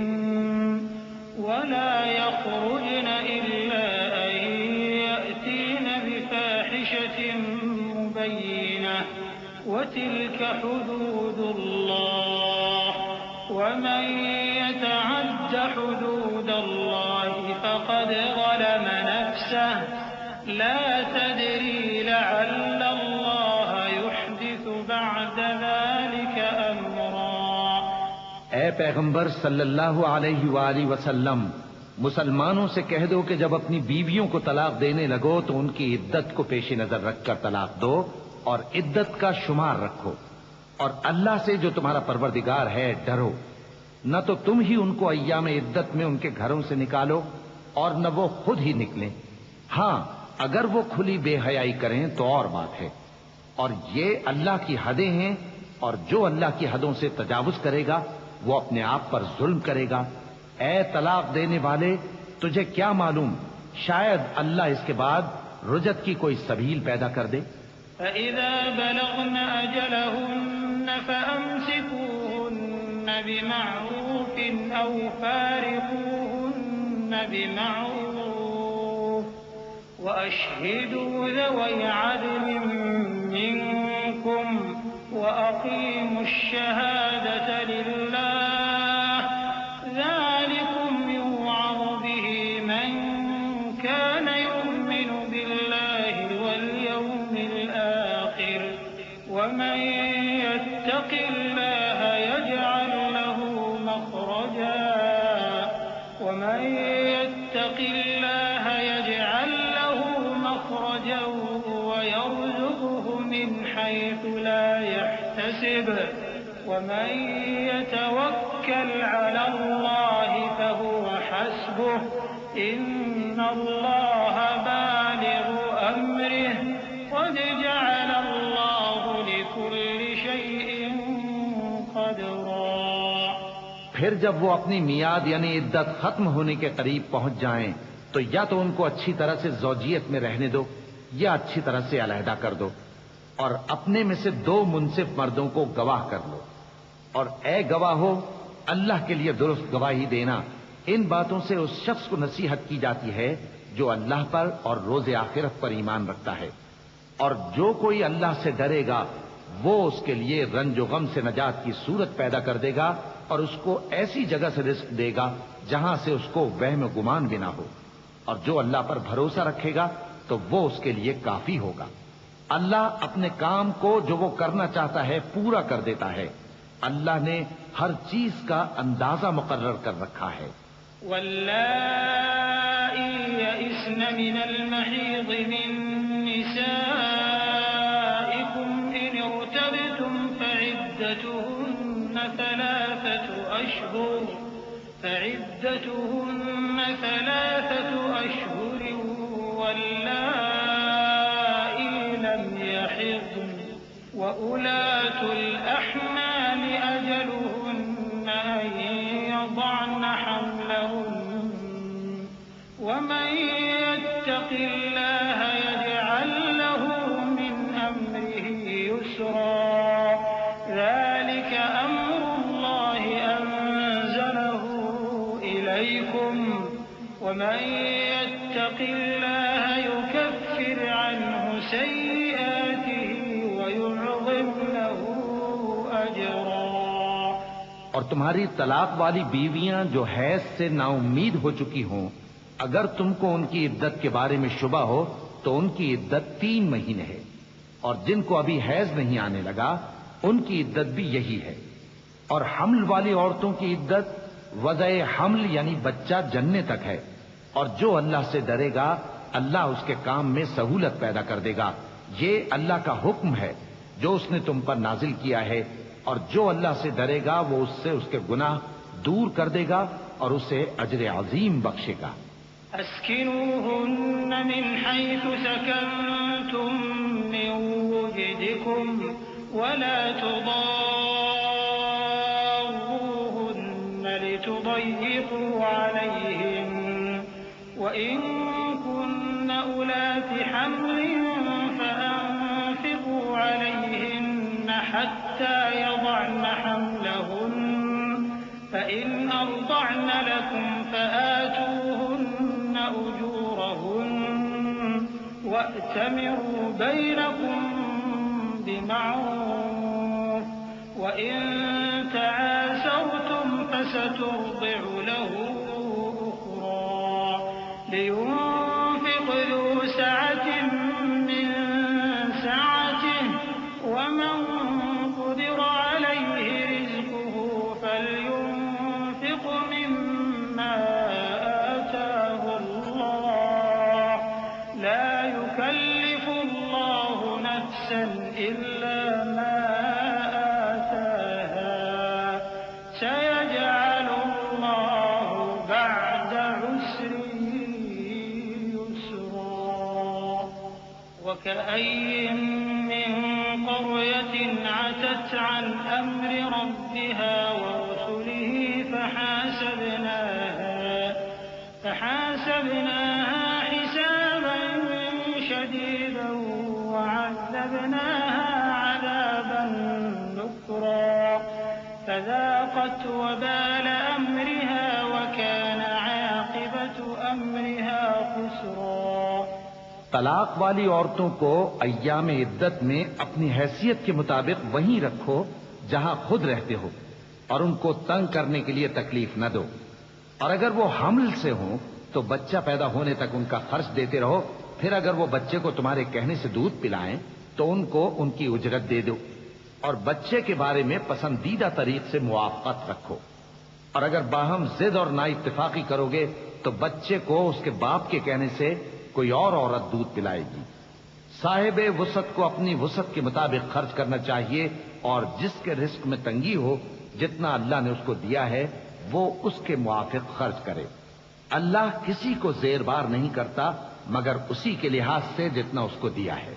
ولا يخرجن إلا أن يأتين بفاحشة مبينة وتلك حدود الله ومن يتعد حدود الله فقد ظلم نفسه لا تدري لعل الله يحدث بعد ذلك أمرا. اے پیغمبر صلی اللہ علیہ وآلہ وسلم، مسلمانوں سے کہہ دو کہ جب اپنی بیویوں کو طلاق دینے لگو تو ان کی عدت کو پیش نظر رکھ کر طلاق دو اور عدت کا شمار رکھو، اور اللہ سے جو تمہارا پروردگار ہے ڈرو. نہ تو تم ہی ان کو ایام عدت میں ان کے گھروں سے نکالو اور نہ وہ خود ہی نکلیں. ہاں اگر وہ کھلی بے حیائی کریں تو اور بات ہے، اور یہ اللہ کی حدیں ہیں، اور جو اللہ کی حدوں سے تجاوز کرے گا وہ اپنے آپ پر ظلم کرے گا. اے طلاق دینے والے، تجھے کیا معلوم شاید اللہ اس کے بعد رجعت کی کوئی سبیل پیدا کر دے. فإذا بلغن أجلهن فأمسكوهن بمعروف أو فارقوهن بمعروف وأشهدوا ذوي عدل منكم وأقيموا الشهادة لله ذلكم يوعظ به من كان يؤمن بالله واليوم الآخر ومن يتق الله يجعل له مخرجا ويرزقه من حيث لا يحتسب ومن يتوكل على الله فهو حسبه إن الله بالغ أمره قد جعل الله لكل شيء قدرا. پھر جب وہ اپنی میعاد یعنی عدت ختم ہونے کے قریب پہنچ جائیں تو یا تو ان کو اچھی طرح سے زوجیت میں رہنے دو یا اچھی طرح سے علیحدہ کر دو، اور اپنے میں سے 2 منصف مردوں کو گواہ کر لو. اور اے گواہو، اللہ کے لیے درست گواہی دینا. ان باتوں سے اس شخص کو نصیحت کی جاتی ہے جو اللہ پر اور روز آخرت پر ایمان رکھتا ہے، اور جو کوئی اللہ سے ڈرے گا وہ اس کے لیے رنج و غم سے نجات کی صورت پیدا کر دے گا اور اس کو ایسی جگہ سے رزق دے گا جہاں سے اس کو وہم و گمان بھی نہ ہو. اور جو اللہ پر بھروسہ رکھے گا تو وہ اس کے لیے کافی ہوگا. اللہ اپنے کام کو جو وہ کرنا چاہتا ہے پورا کر دیتا ہے. اللہ نے ہر چیز کا اندازہ مقرر کر رکھا ہے. واللائي يئسن من المحيض من نسائكم إن ارتبتم فعدتهن 3 أشهر واللائي لم يحضن وأولاة الأحمال أجلهن أن يضعن حملهن ومن يتق الله يجعل له من أمره يسرا ذلك أمر الله أنزله إليكم ومن يتق الله يكفر عنه سيئاته ويعظم له أجرا. اور تمہاری طلاق والی بیویاں جو حیض سے نا امید ہو چکی ہوں، اگر تم کو ان کی عدت کے بارے میں شبہ ہو تو ان کی عدت 3 مہینے ہے، اور جن کو ابھی حیض نہیں آنے لگا ان کی عدت بھی یہی ہے. اور حمل والی عورتوں کی عدت وضع حمل یعنی بچہ جننے تک ہے. اور جو اللہ سے ڈرے گا اللہ اس کے کام میں سہولت پیدا کر دے گا. یہ اللہ کا حکم ہے جو اس نے تم پر نازل کیا ہے، اور جو اللہ سے ڈرے گا وہ اس سے اس کے گناہ دور کر دے گا اور اسے اجر عظیم بخشے گا. أسكنوهن من حيث سكنتم من وجدكم ولا تضاروهن لتضيقوا عليهن وإن كن أولات حمل فأنفقوا عليهن حتى يضعن حملهن فإن أرضعن لكم فآتوهن أجورهن وأتمروا بينكم بمعروف وإن تعاسرتم فسترضع له أخرى لينفق ذو سعة من سعته ومن قدر عليه رزقه فلينفق مما آتاه الله لا يكلف الله نفسا إلا ما آتاها سيجعل الله بعد عسر يسرا وكأي من قرية عتت عن أمر ربها ورسله فحاسبناها حسابا شديدا وعذبناها عذابا نكرا فذاقت وبال أمرها وكان عاقبة أمرها خسرا. طلاق والی عورتوں کو ایام عدت میں اپنی حیثیت کے مطابق وہیں رکھو جہاں خود رہتے ہو، اور ان کو تنگ کرنے کے لیے تکلیف نہ دو. اور اگر وہ حمل سے ہوں تو بچہ پیدا ہونے تک ان کا خرچ دیتے رہو. پھر اگر وہ بچے کو تمہارے کہنے سے دودھ پلائیں تو ان کو ان کی اجرت دے دو، اور بچے کے بارے میں پسندیدہ طریق سے موافقت رکھو. اور اگر باہم ضد اور نا اتفاقی کرو گے تو بچے کو اس کے باپ کے کہنے سے کوئی اور عورت دودھ پلائے گی. صاحب وسعت کو اپنی وسعت کے مطابق خرچ کرنا چاہیے، اور جس کے رزق میں تنگی ہو جتنا اللہ نے اس کو دیا ہے وہ اس کے موافق خرچ کرے. اللہ کسی کو زیر بار نہیں کرتا مگر اسی کے لحاظ سے جتنا اس کو دیا ہے،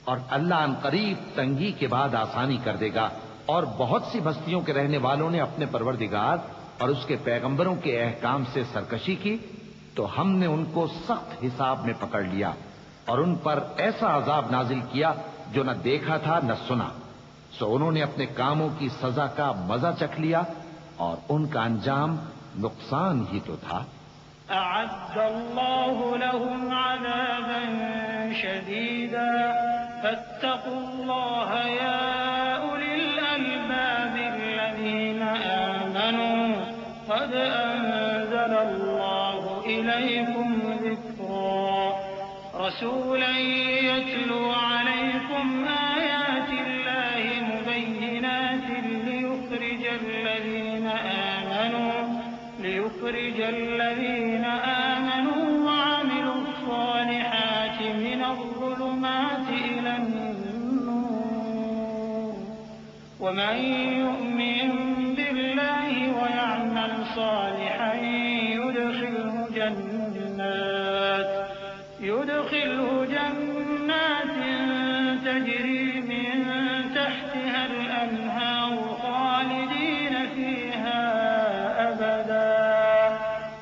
اور اللہ عنقریب تنگی کے بعد آسانی کر دے گا. اور بہت سی بستیوں کے رہنے والوں نے اپنے پروردگار اور اس کے پیغمبروں کے احکام سے سرکشی کی تو ہم نے ان کو سخت حساب میں پکڑ لیا اور ان پر ایسا عذاب نازل کیا جو نہ دیکھا تھا نہ سنا. سو انہوں نے اپنے کاموں کی سزا کا مزہ چکھ لیا اور ان کا انجام نقصان ہی تو تھا. أعد الله لهم عذابا شديدا فاتقوا الله يا أولي الألباب الذين آمنوا قد أنزل الله إليكم ذكرا رسولا يتلو عليكم آيات الله مبينات ليخرج الذين آمنوا وعملوا الصالحات من الظلمات إلى النور ومن يؤمن بالله ويعمل صالحا يدخله جنات تجري من تحتها الأنهار خالدين فيها أبدا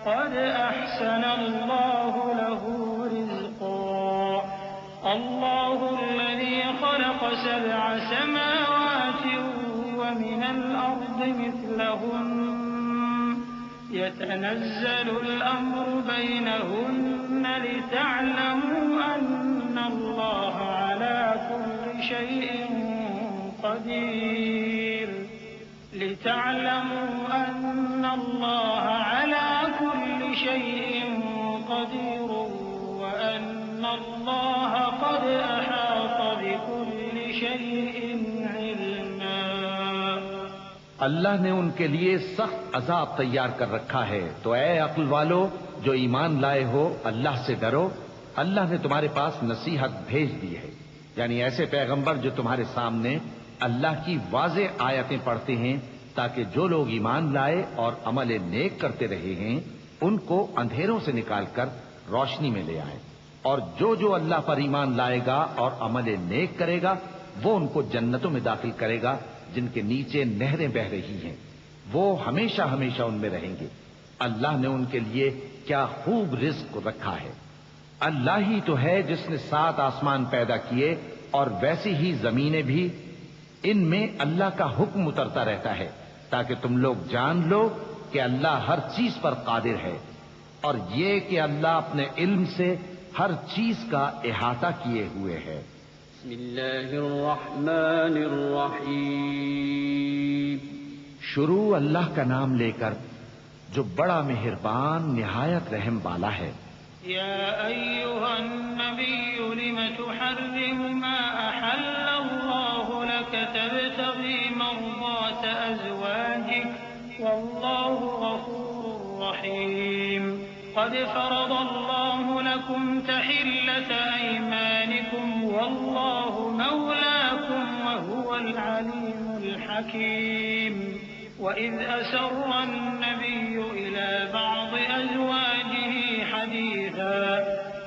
قد أحسن الله له رزقا الله الذي خلق 7 سماوات ومن الأرض مثلهن يتنزل الأمر بينهن لتعلموا أن الله على كل شيء قدير وأن الله قد أحاط بكل شيء علما. اللہ نے ان کے لیے سخت عذاب تیار کر رکھا ہے، تو اے عقل والو جو ایمان لائے ہو اللہ سے ڈرو اللہ نے تمہارے پاس نصیحت بھیج دی ہے، یعنی ایسے پیغمبر جو تمہارے سامنے اللہ کی واضح آیتیں پڑھتے ہیں تاکہ جو لوگ ایمان لائے اور عمل نیک کرتے رہے ہیں ان کو اندھیروں سے نکال کر روشنی میں لے آئیں، اور جو اللہ پر ایمان لائے گا اور عمل نیک کرے گا وہ ان کو جنتوں میں داخل کرے گا جن کے نیچے نہریں بہ رہی ہیں، وہ ہمیشہ ہمیشہ ان میں رہیں گے۔ اللہ نے ان کے لیے کیا خوب رزق رکھا ہے۔ اللہ ہی تو ہے جس نے 7 آسمان پیدا کیے اور ویسی ہی زمینیں بھی، ان میں اللہ کا حکم اترتا رہتا ہے تاکہ تم لوگ جان لو کہ اللہ ہر چیز پر قادر ہے، اور یہ کہ اللہ اپنے علم سے ہر چیز کا احاطہ کیے ہوئے ہے۔ بسم اللہ الرحمن الرحیم۔ شروع اللہ کا نام لے کر جو بڑا مہربان نہایت رحم والا ہے۔ يا أيها النبي لم تحرم ما أحل الله لك تبتغي مرضات أزواجك والله غفور رحيم قد فرض الله لكم تحلة أيمانكم والله مولاكم وهو العليم الحكيم وإذ أسر النبي إلى بعض أزواجه حديثا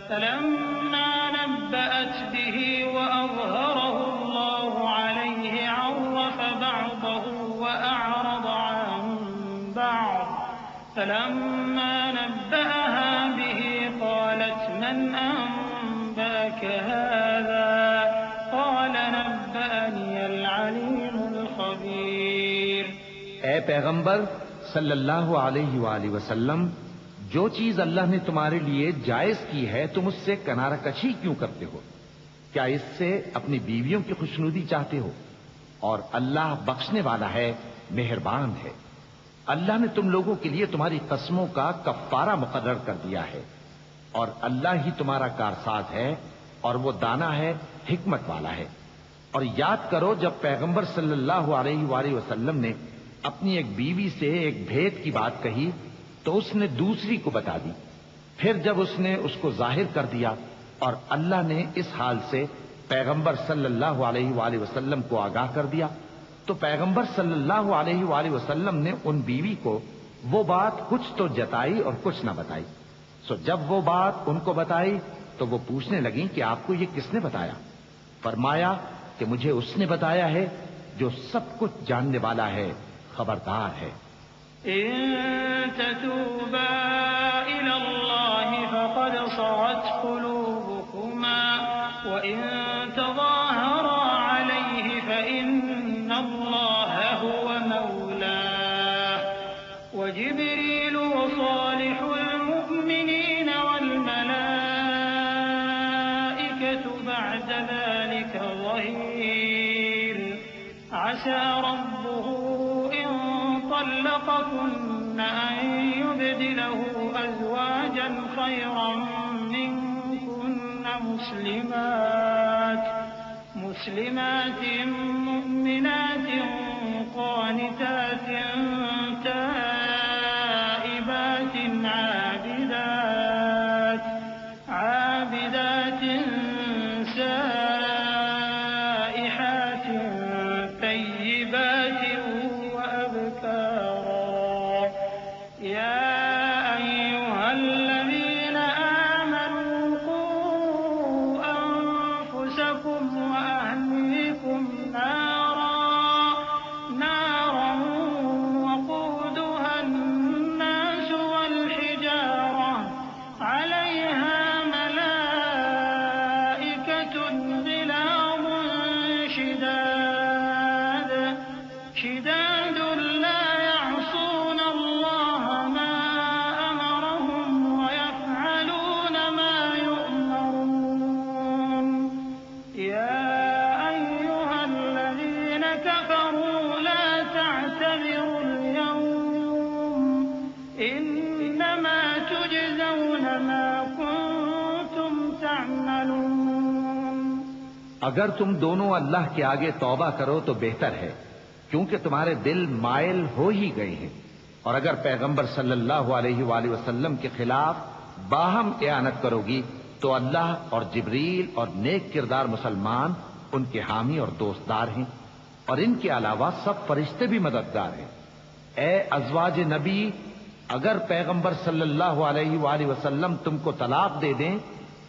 فلما نبأت به وأظهره الله عليه عرف بعضه وأعرض عن بعض فلما نبأها به قالت من أنبأك هذا قال نبأني العليم الخبير۔ اے پیغمبر صلی اللہ علیہ وآلہ وسلم، جو چیز اللہ نے تمہارے لیے جائز کی ہے تم اس سے کنارہ کشی کیوں کرتے ہو؟ کیا اس سے اپنی بیویوں کی خوشنودی چاہتے ہو؟ اور اللہ بخشنے والا ہے، مہربان ہے۔ اللہ نے تم لوگوں کے لیے تمہاری قسموں کا کفارہ مقرر کر دیا ہے، اور اللہ ہی تمہارا کارساز ہے اور وہ دانا ہے، حکمت والا ہے۔ اور یاد کرو جب پیغمبر صلی اللہ علیہ وآلہ وسلم نے اپنی ایک بیوی سے ایک بھید کی بات کہی تو اس نے دوسری کو بتا دی، پھر جب اس نے اس کو ظاہر کر دیا اور اللہ نے اس حال سے پیغمبر صلی اللہ علیہ وآلہ وسلم کو آگاہ کر دیا تو پیغمبر صلی اللہ علیہ وآلہ وسلم نے ان بیوی کو وہ بات کچھ تو جتائی اور کچھ نہ بتائی۔ سو جب وہ بات ان کو بتائی تو وہ پوچھنے لگیں کہ آپ کو یہ کس نے بتایا؟ فرمایا کہ مجھے اس نے بتایا ہے جو سب کچھ جاننے والا ہے، خبردار ہے۔ إن تتوبا إلى الله فقد صغت قلوبكما وإن تظاهرا عليه فإن الله هو مولاه وجبريل وصالح المؤمنين والملائكة بعد ذلك ظهير عسى ربه طلقكن أن يبدله أزواجا خيرا منكن مسلمات مؤمنات قانتات تائبات عابدات سائحات طيبات وأبكارا يا أيها الذين آمنوا قوا أنفسكم وأهليكم نارا وقودها الناس والحجارة عليها ملائكة غلاظ شداد لا يعصون الله ما أمرهم ويفعلون ما يؤمرون يا أيها الذين كفروا لا تعتذروا اليوم إنما تجزون ما كنتم تعملون۔ اگر تم دونوں اللہ کے آگے توبہ کرو تو بہتر ہے، کیونکہ تمہارے دل مائل ہو ہی گئے ہیں، اور اگر پیغمبر صلی اللہ علیہ وآلہ وسلم کے خلاف باہم اعانت کرو گی تو اللہ اور جبریل اور نیک کردار مسلمان ان کے حامی اور دوستدار ہیں، اور ان کے علاوہ سب فرشتے بھی مددگار ہیں۔ اے ازواج نبی، اگر پیغمبر صلی اللہ علیہ وآلہ وسلم تم کو طلاق دے دیں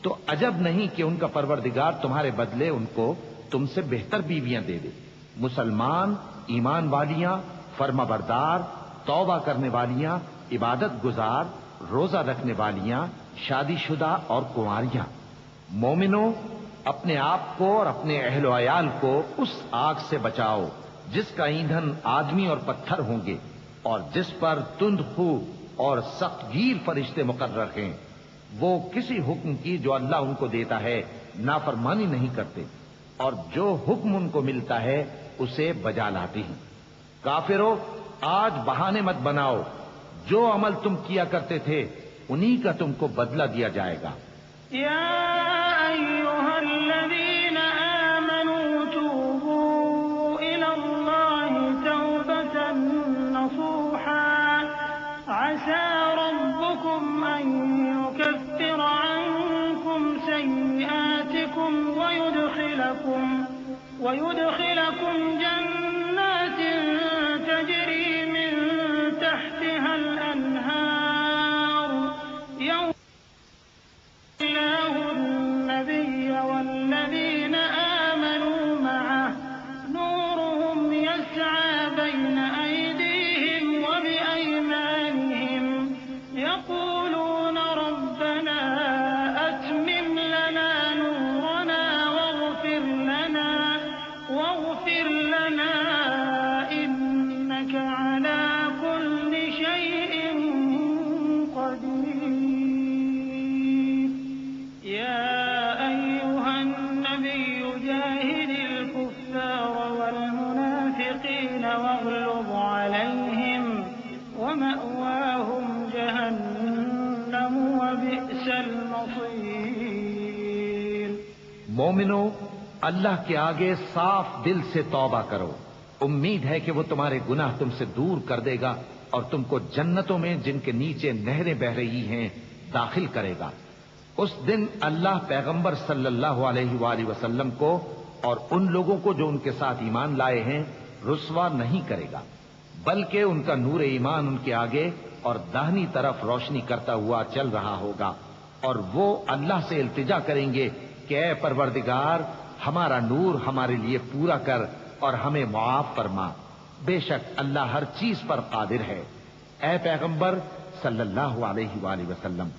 تو عجب نہیں کہ ان کا پروردگار تمہارے بدلے ان کو تم سے بہتر بیویاں دے دے۔ مسلمان، ایمان والیاں، فرما بردار، توبہ کرنے والیاں، عبادت گزار، روزہ رکھنے والیاں، شادی شدہ اور کنواریاں۔ مومنوں، اپنے آپ کو اور اپنے اہل و عیال کو اس آگ سے بچاؤ جس کا ایندھن آدمی اور پتھر ہوں گے، اور جس پر تند خو اور سخت گیر فرشتے مقرر ہیں۔ وہ کسی حکم کی جو اللہ ان کو دیتا ہے نافرمانی نہیں کرتے، اور جو حکم ان کو ملتا ہے اسے بجا لاتے ہیں۔ کافرو، آج بہانے مت بناؤ، جو عمل تم کیا کرتے تھے انہی کا تم کو بدلہ دیا جائے گا۔ یا ایھا الذین آمنوا توبوا الی اللہ توبة نصوحا عسى ربكم ان يكفر عنكم سیئاتکم ويدخلكم جنات تجری من تحتها الانہار یوم الله النبي والذين آمنوا معه نورهم يسعى بين أيديهم وبأيمانهم يقولون ربنا أتمم لنا نورنا واغفر لنا إنك على كل شيء قدير يا أيها النبي جاهد الكفار والمنافقين واغلظ عليهم ومأواهم جهنم وبئس المصير۔ مومنو، اللہ کے آگے صاف دل سے توبہ کرو، امید ہے کہ وہ تمہارے گناہ تم سے دور کر دے گا اور تم کو جنتوں میں جن کے نیچے نہریں بہ رہی ہیں داخل کرے گا۔ اس دن اللہ پیغمبر صلی اللہ علیہ وآلہ وسلم کو اور ان لوگوں کو جو ان کے ساتھ ایمان لائے ہیں رسوا نہیں کرے گا، بلکہ ان کا نور ایمان ان کے آگے اور داہنی طرف روشنی کرتا ہوا چل رہا ہوگا، اور وہ اللہ سے التجا کریں گے کہ اے پروردگار، ہمارا نور ہمارے لیے پورا کر اور ہمیں معاف فرما، بے شک اللہ ہر چیز پر قادر ہے۔ اے پیغمبر صلی اللہ علیہ وآلہ وسلم،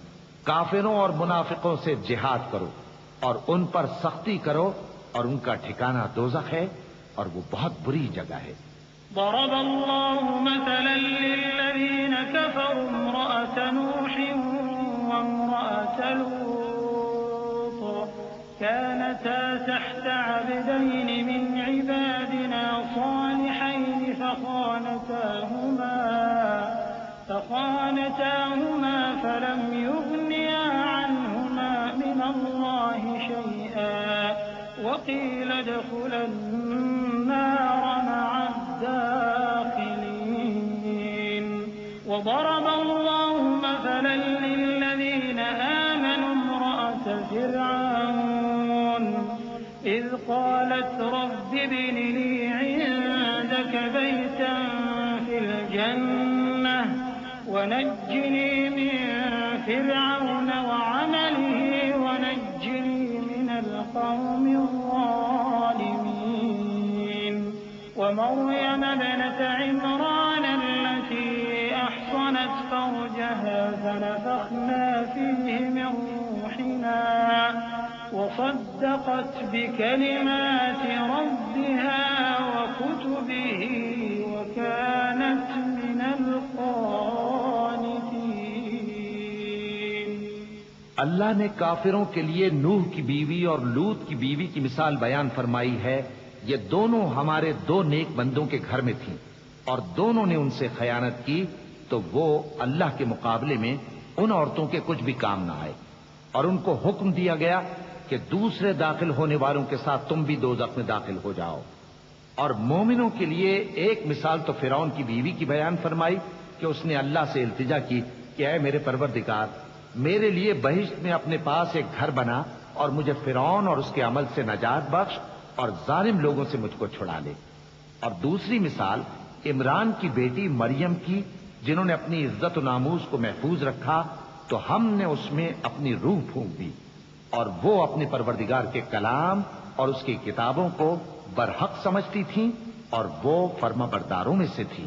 کافروں اور منافقوں سے جہاد کرو اور ان پر سختی کرو، اور ان کا ٹھکانہ دوزخ ہے اور وہ بہت بری جگہ ہے۔ ضرب الله مثلا للذين كفروا امرأة نوح وامرأة لوط كانتا تحت عبدين من عبادنا صالحين فخانتاهما فلم يغنيا عنهما من الله شيئا وقيل ادخلا النار مع الداخلين۔ وضرب الله مثلا للذين آمنوا امرأة فرعون إذ قالت رب ابن لي عندك بيتا في الجنة ونجني من فرعون وعمله ونجني من القوم الظالمين۔ ومريم ابنة عمران التي أحصنت فرجها فنفخنا فيه من روحنا وصدقت بكلمات ربها وكتبه وكانت من القانتين۔ اللہ نے کافروں کے لیے نوح کی بیوی اور لوط کی بیوی کی مثال بیان فرمائی ہے۔ یہ دونوں ہمارے دو نیک بندوں کے گھر میں تھیں، اور دونوں نے ان سے خیانت کی تو وہ اللہ کے مقابلے میں ان عورتوں کے کچھ بھی کام نہ آئے، اور ان کو حکم دیا گیا کہ دوسرے داخل ہونے والوں کے ساتھ تم بھی دوزخ میں داخل ہو جاؤ۔ اور مومنوں کے لیے ایک مثال تو فرعون کی بیوی کی بیان فرمائی کہ اس نے اللہ سے التجا کی کہ اے میرے پروردگار، میرے لیے بہشت میں اپنے پاس ایک گھر بنا اور مجھے فرعون اور اس کے عمل سے نجات بخش اور ظالم لوگوں سے مجھ کو چھڑا لے۔ اور دوسری مثال عمران کی بیٹی مریم کی، جنہوں نے اپنی عزت و ناموس کو محفوظ رکھا تو ہم نے اس میں اپنی روح پھونک دی، اور وہ اپنے پروردگار کے کلام اور اس کی کتابوں کو برحق سمجھتی تھیں اور وہ فرما برداروں میں سے تھی۔